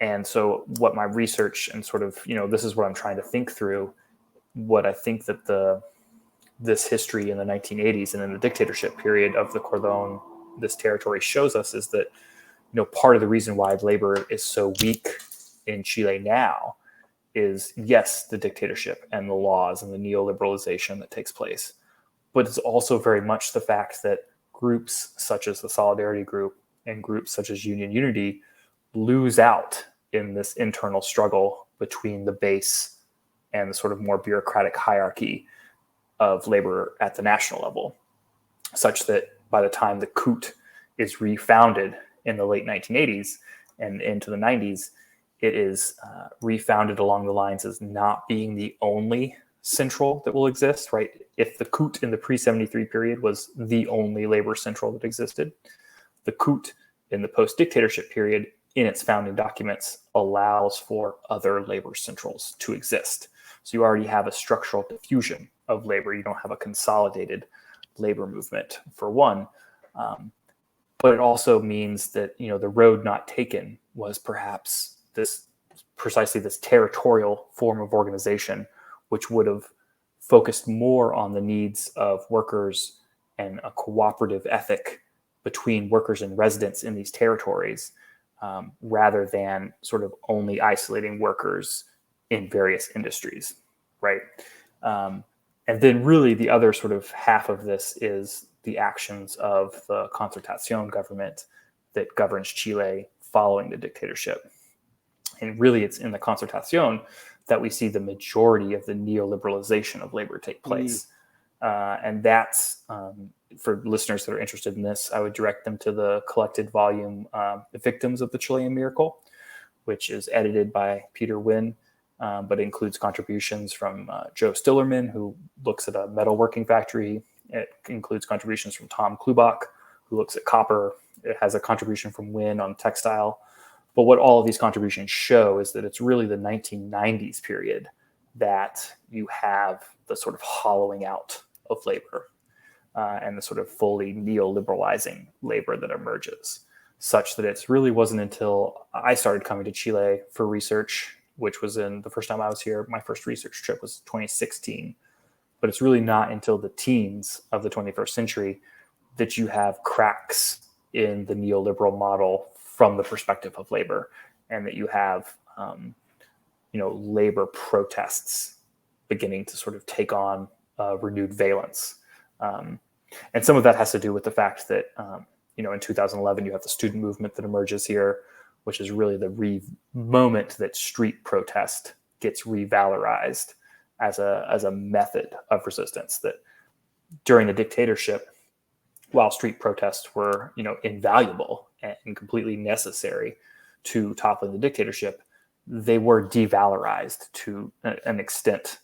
And so what my research and sort of, this is what I'm trying to think through, what I think that this history in the 1980s and in the dictatorship period of the Cordon, this territory shows us, is that, part of the reason why labor is so weak in Chile now is, yes, the dictatorship and the laws and the neoliberalization that takes place, but it's also very much the fact that groups such as the Solidarity Group and groups such as Union Unity lose out in this internal struggle between the base and the sort of more bureaucratic hierarchy of labor at the national level, such that by the time the Coup is refounded in the late 1980s and into the 90s, it is refounded along the lines as not being the only central that will exist, right? If the Coup in the pre-73 period was the only labor central that existed, the Coup in the post-dictatorship period in its founding documents allows for other labor centrals to exist. So you already have a structural diffusion of labor. You don't have a consolidated labor movement, for one. But it also means that, the road not taken was perhaps precisely this territorial form of organization, which would have focused more on the needs of workers and a cooperative ethic between workers and residents in these territories, rather than sort of only isolating workers in various industries, right? And then really the other sort of half of this is the actions of the Concertación government that governs Chile following the dictatorship. And really it's in the Concertación that we see the majority of the neoliberalization of labor take place. And that's, for listeners that are interested in this, I would direct them to the collected volume, The Victims of the Chilean Miracle, which is edited by Peter Wynn, but includes contributions from Joe Stillerman, who looks at a metalworking factory. It includes contributions from Tom Klubach, who looks at copper. It has a contribution from Wynn on textile. But what all of these contributions show is that it's really the 1990s period that you have the sort of hollowing out of labor and the sort of fully neoliberalizing labor that emerges, such that it really wasn't until I started coming to Chile for research, which was the first time I was here, my first research trip was 2016. But it's really not until the teens of the 21st century that you have cracks in the neoliberal model from the perspective of labor, and that you have, labor protests beginning to sort of take on renewed valence. And some of that has to do with the fact that, in 2011, you have the student movement that emerges here, which is really the moment that street protest gets revalorized as a method of resistance. That during the dictatorship, while street protests were, invaluable and completely necessary to toppling the dictatorship, they were devalorized to an extent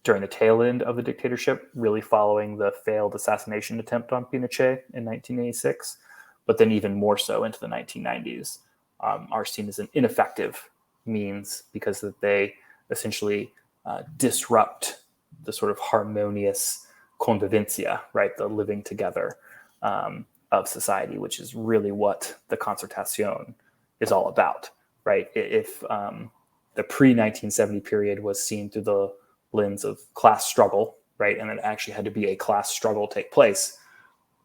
during the tail end of the dictatorship, really following the failed assassination attempt on Pinochet in 1986, but then even more so into the 1990s, are seen as an ineffective means because that they essentially disrupt the sort of harmonious convivencia, right? The living together of society, which is really what the concertación is all about, right? If the pre-1970 period was seen through the lens of class struggle, right, and it actually had to be a class struggle take place,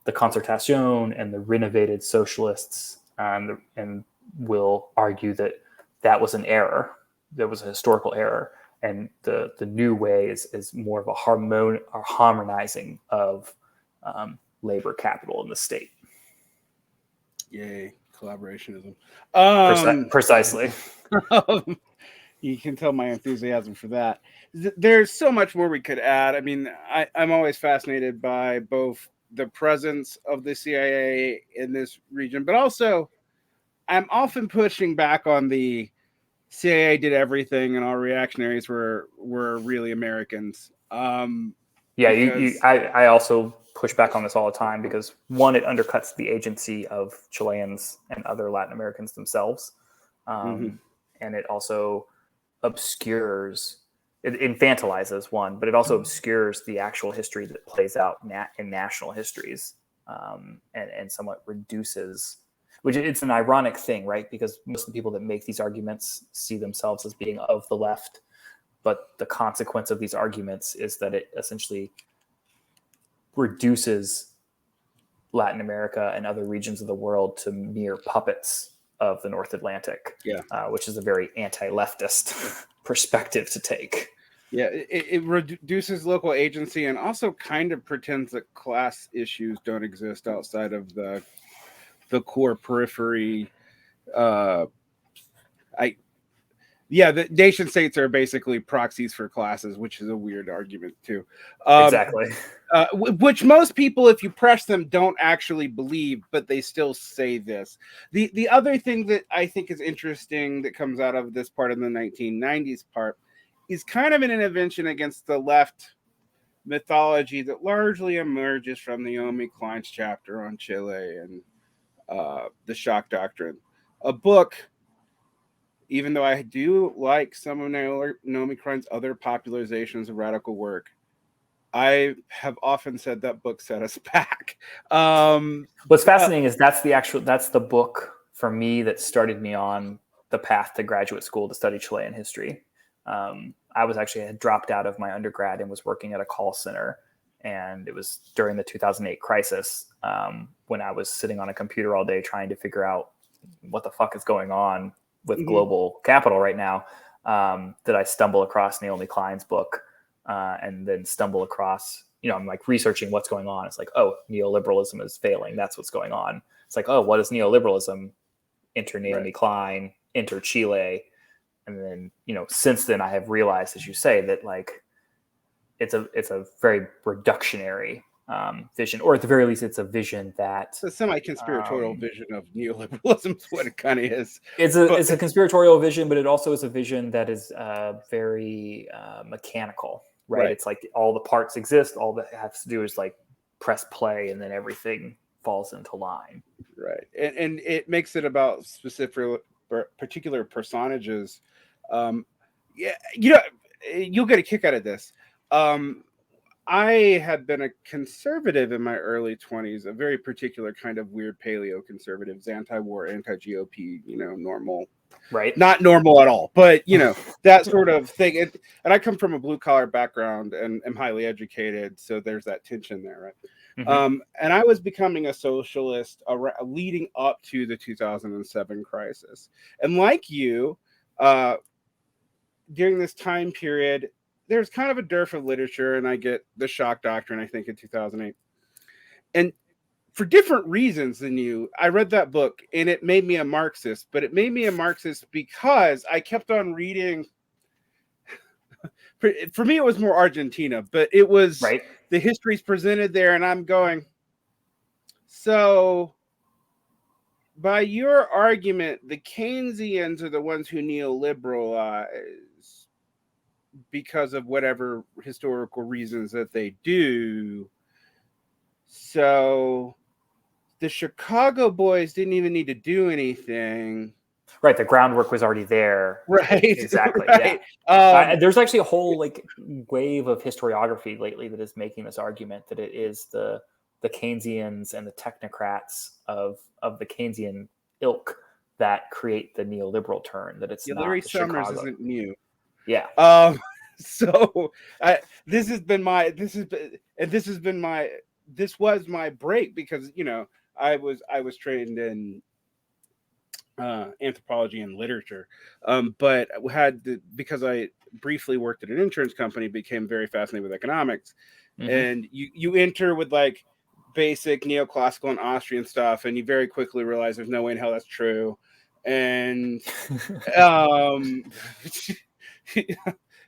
the concertación and the renovated socialists and will argue that that was an error. There was a historical error. And the new way is more of a harmonizing of labor capital in the state. Yay, collaborationism. Precisely. You can tell my enthusiasm for that. There's so much more we could add. I mean, I'm always fascinated by both the presence of the CIA in this region, but also I'm often pushing back on the CIA did everything and all reactionaries were really Americans. I also push back on this all the time because, one, it undercuts the agency of Chileans and other Latin Americans themselves. And it also obscures, it infantilizes, one, but it also obscures the actual history that plays out in national histories, and somewhat reduces, which it's an ironic thing, right? Because most of the people that make these arguments see themselves as being of the left, but the consequence of these arguments is that it essentially reduces Latin America and other regions of the world to mere puppets of the North Atlantic, which is a very anti-leftist perspective to take. Yeah, it reduces local agency and also kind of pretends that class issues don't exist outside of the core periphery. The nation states are basically proxies for classes, which is a weird argument too. Exactly. Which most people, if you press them, don't actually believe, but they still say this. The other thing that I think is interesting that comes out of this part of the 1990s part is kind of an intervention against the left mythology that largely emerges from the Naomi Klein's chapter on Chile and the shock doctrine. A book, even though I do like some of Naomi Klein's other popularizations of radical work, I have often said that book set us back. What's fascinating is that's the book for me that started me on the path to graduate school to study Chilean history. I had dropped out of my undergrad and was working at a call center. And it was during the 2008 crisis, when I was sitting on a computer all day trying to figure out what the fuck is going on with global capital right now, that I stumble across Naomi Klein's book, and then stumble across, I'm like researching what's going on. It's like, oh, neoliberalism is failing. That's what's going on. It's like, oh, what is neoliberalism? Enter Naomi Klein, enter Chile. And then, since then I have realized, as you say, that like it's a very reductionary vision, or at the very least, it's a vision that It's a semi-conspiratorial vision of neoliberalism is what it kind of is. It's a conspiratorial vision, but it also is a vision that is very mechanical, right? It's like all the parts exist. All that has to do is like press play, and then everything falls into line. Right, and it makes it about specific, particular personages. Yeah, you'll get a kick out of this. I had been a conservative in my early 20s, a very particular kind of weird paleo conservatives, anti-war, anti-GOP, normal. Right. Not normal at all, but, that sort of thing. And I come from a blue-collar background and am highly educated, so there's that tension there, right? Mm-hmm. And I was becoming a socialist leading up to the 2007 crisis. And like you, during this time period, there's kind of a dearth of literature, and I get the shock doctrine, I think, in 2008. And for different reasons than you, I read that book, and it made me a Marxist. But it made me a Marxist because I kept on reading. For me, it was more Argentina, but it was the histories presented there, and I'm going, so by your argument, the Keynesians are the ones who neoliberalize because of whatever historical reasons that they do. So the Chicago boys didn't even need to do anything. Right. The groundwork was already there. Right. Exactly. Right. Yeah. There's actually a whole wave of historiography lately that is making this argument that it is the Keynesians and the technocrats of the Keynesian ilk that create the neoliberal turn, that it's not Larry the Summers Chicago. Isn't new. Yeah. So this was my break because I was trained in anthropology and literature, but because I briefly worked at an insurance company, became very fascinated with economics. Mm-hmm. And you enter with like basic neoclassical and Austrian stuff, and you very quickly realize there's no way in hell that's true. And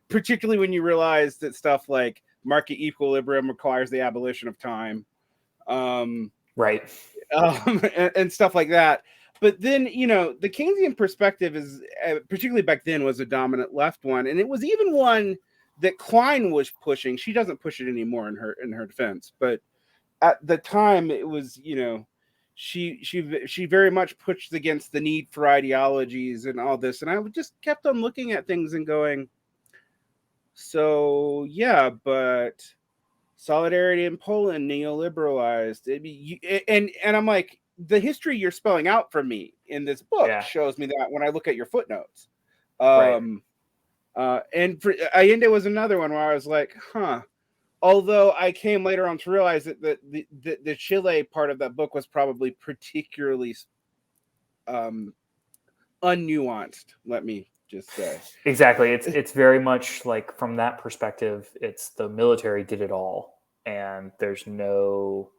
particularly when you realize that stuff like market equilibrium requires the abolition of time, right, and stuff like that. But then, the Keynesian perspective is, particularly back then, was a dominant left one, and it was even one that Klein was pushing. She doesn't push it anymore in her defense, but at the time, it was, she very much pushed against the need for ideologies and all this, and I just kept on looking at things and going, so yeah, but Solidarity in Poland neoliberalized. And I'm like, the history you're spelling out for me in this book shows me that when I look at your footnotes. And for Allende was another one where I was like, although I came later on to realize that the Chile part of that book was probably particularly unnuanced, let me just say. Exactly. It's very much like, from that perspective, it's the military did it all, and there's no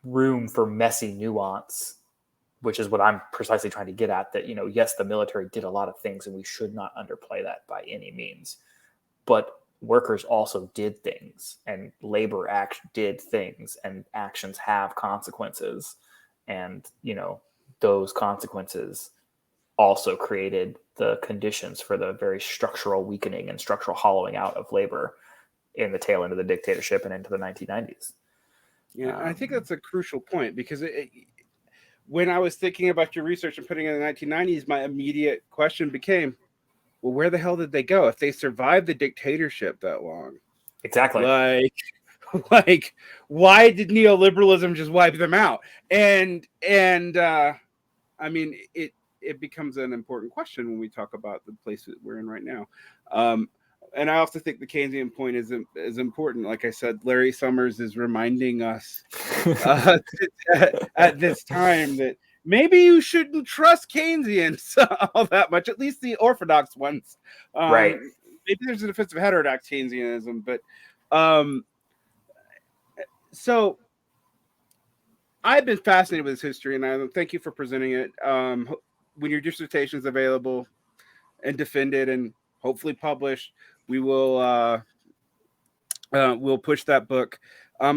room for messy nuance, which is what I'm precisely trying to get at, that, yes, the military did a lot of things, and we should not underplay that by any means. But workers also did things, and labor did things, and actions have consequences. And, those consequences also created the conditions for the very structural weakening and structural hollowing out of labor in the tail end of the dictatorship and into the 1990s. Yeah, I think that's a crucial point, because when I was thinking about your research and putting it in the 1990s, my immediate question became, well, where the hell did they go if they survived the dictatorship that long? Exactly. Like why did neoliberalism just wipe them out? And I mean, it becomes an important question when we talk about the place that we're in right now. And I also think the Keynesian point is important. Like I said, Larry Summers is reminding us at this time that maybe you shouldn't trust Keynesians all that much, at least the orthodox ones. Right. Maybe there's a defense of heterodox Keynesianism, but so I've been fascinated with this history, and I thank you for presenting it. When your dissertation is available and defended and hopefully published, we will we'll push that book.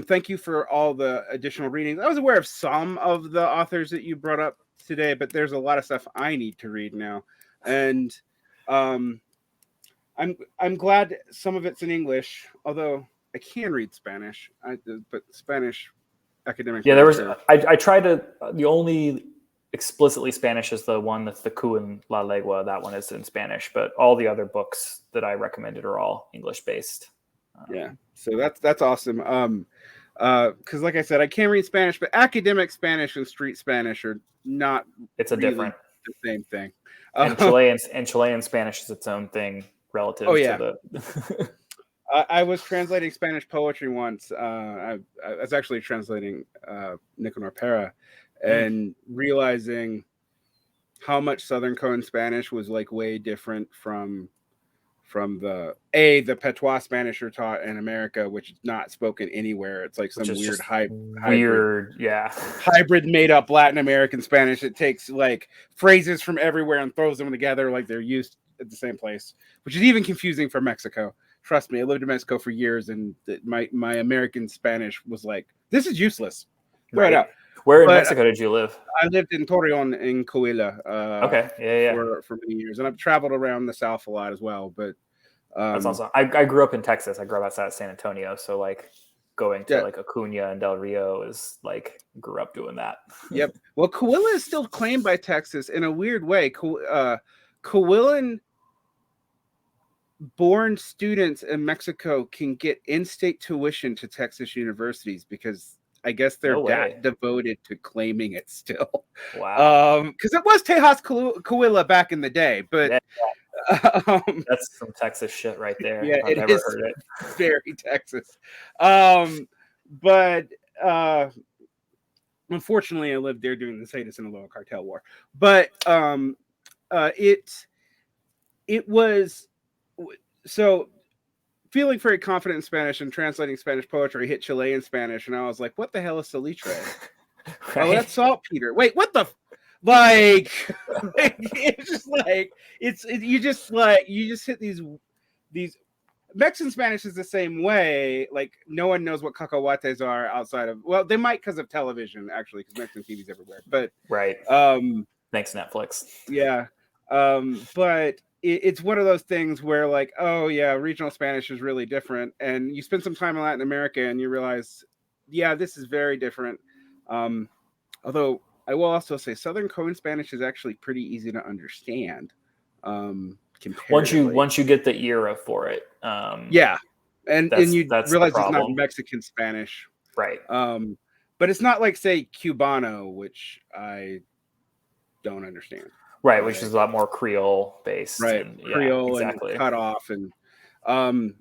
Thank you for all the additional readings. I was aware of some of the authors that you brought up today, but there's a lot of stuff I need to read now, and I'm glad some of it's in English, although I can read Spanish. But Spanish academics. Yeah, there was. I tried to. The only explicitly Spanish is the one that's the Coup and La Legua. That one is in Spanish, but all the other books that I recommended are all English based. Yeah, so that's awesome. Because like I said, I can't read Spanish, but academic Spanish and street Spanish are not. It's a really different, the same thing. And Chilean Spanish is its own thing relative to the. I was translating Spanish poetry once. I was actually translating Nicanor Pera, and realizing how much Southern Cone Spanish was like way different from the patois Spanish are taught in America, which is not spoken anywhere. It's like some weird hybrid made up Latin American Spanish. It takes like phrases from everywhere and throws them together like they're used at the same place, which is even confusing for Mexico. Trust me, I lived in Mexico for years, and my American Spanish was like, this is useless. Right out. Where in Mexico did you live? I lived in Torreon in Coahuila. For many years, and I've traveled around the South a lot as well. But that's awesome. I grew up in Texas. I grew up outside of San Antonio, so like going to like Acuna and Del Rio is like grew up doing that. Yep. Well, Coahuila is still claimed by Texas in a weird way. Coahuilan born students in Mexico can get in-state tuition to Texas universities because I guess they're that devoted to claiming it still. Wow. Because it was Tejas Coahuila back in the day, but that's some Texas shit right there. Yeah, I've never heard it. Very Texas. But unfortunately, I lived there during the Zetas Sinaloa cartel war. But it was so. Feeling very confident in Spanish and translating Spanish poetry, hit Chilean Spanish, and I was like, what the hell is salitre? Right. Oh, that's saltpeter. Wait, what the like it's just like you just hit these Mexican Spanish is the same way. Like no one knows what cacahuates are outside of, well, they might because of television, actually, because Mexican TV's everywhere. But right. Thanks, Netflix. Yeah. But it's one of those things where like, oh yeah, regional Spanish is really different, and you spend some time in Latin America and you realize, yeah, this is very different. Although I will also say Southern Cone Spanish is actually pretty easy to understand. Once you get the era for it. Yeah. And you realize it's not Mexican Spanish. Right. But it's not like, say, Cubano, which I don't understand. Right, which is a lot more Creole based. Right, and, Creole exactly. and cut off. And I'm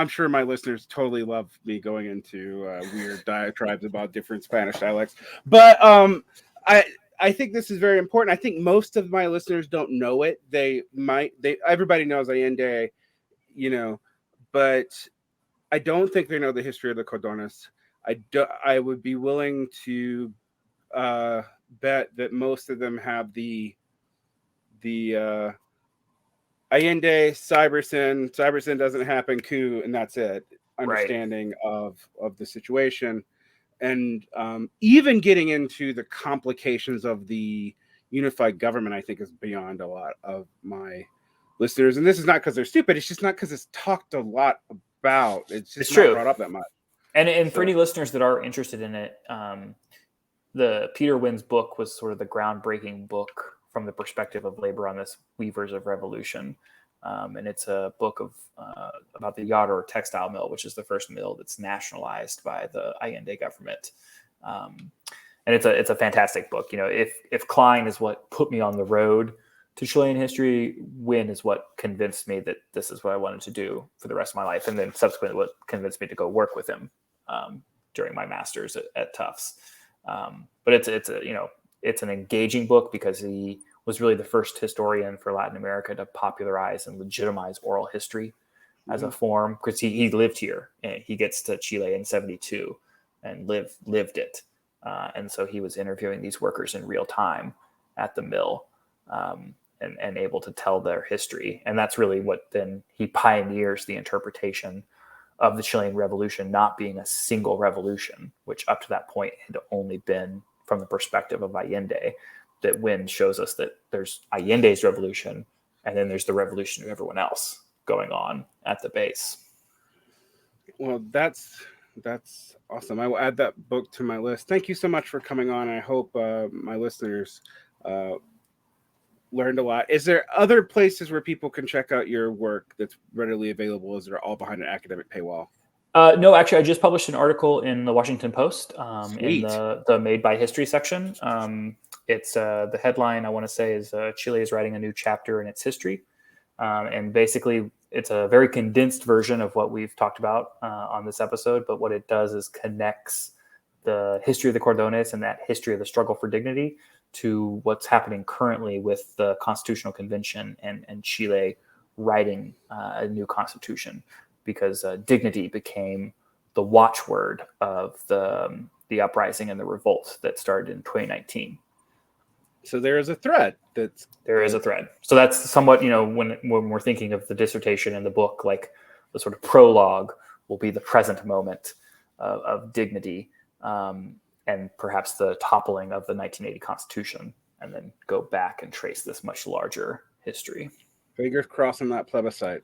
sure my listeners totally love me going into weird diatribes about different Spanish dialects. But I think this is very important. I think most of my listeners don't know it. Everybody knows Allende, but I don't think they know the history of the Cordones. I would be willing to bet that most of them have the Allende, Cybersyn doesn't happen, coup, and that's it. Understanding of the situation, and even getting into the complications of the unified government, I think is beyond a lot of my listeners. And this is not because they're stupid; it's just not because it's talked a lot about. It's just not brought up that much. And for any listeners that are interested in it, the Peter Wynn's book was sort of the groundbreaking book from the perspective of labor on this Weavers of Revolution. And it's a book of about the Yador textile mill, which is the first mill that's nationalized by the Allende government. And it's a fantastic book. If Klein is what put me on the road to Chilean history, Wynn is what convinced me that this is what I wanted to do for the rest of my life. And then subsequently what convinced me to go work with him during my master's at Tufts. But it's an engaging book because he was really the first historian for Latin America to popularize and legitimize oral history as a form, because he lived here and he gets to Chile in 1972 and lived it. And so he was interviewing these workers in real time at the mill. and able to tell their history. And that's really what then he pioneers the interpretation of the Chilean Revolution not being a single revolution, which up to that point had only been from the perspective of Allende. That Wynne shows us that there's Allende's revolution, and then there's the revolution of everyone else going on at the base. Well, that's awesome. I will add that book to my list. Thank you so much for coming on. I hope my listeners learned a lot. Is there other places where people can check out your work that's readily available? Is it all behind an academic paywall? No, actually, I just published an article in the Washington Post in Sweet. the Made by History section. It's the headline I want to say is Chile is writing a new chapter in its history. And basically, it's a very condensed version of what we've talked about on this episode. But what it does is connects the history of the Cordones and that history of the struggle for dignity to what's happening currently with the Constitutional Convention and Chile writing a new constitution, because dignity became the watchword of the uprising and the revolt that started in 2019. So there is a thread. There is a thread. So that's somewhat, when we're thinking of the dissertation and the book, like the sort of prologue will be the present moment of dignity, and perhaps the toppling of the 1980 Constitution, and then go back and trace this much larger history. Fingers crossed on that plebiscite.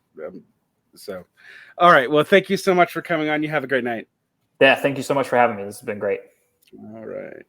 All right. Well, thank you so much for coming on. You have a great night. Yeah, thank you so much for having me. This has been great. All right.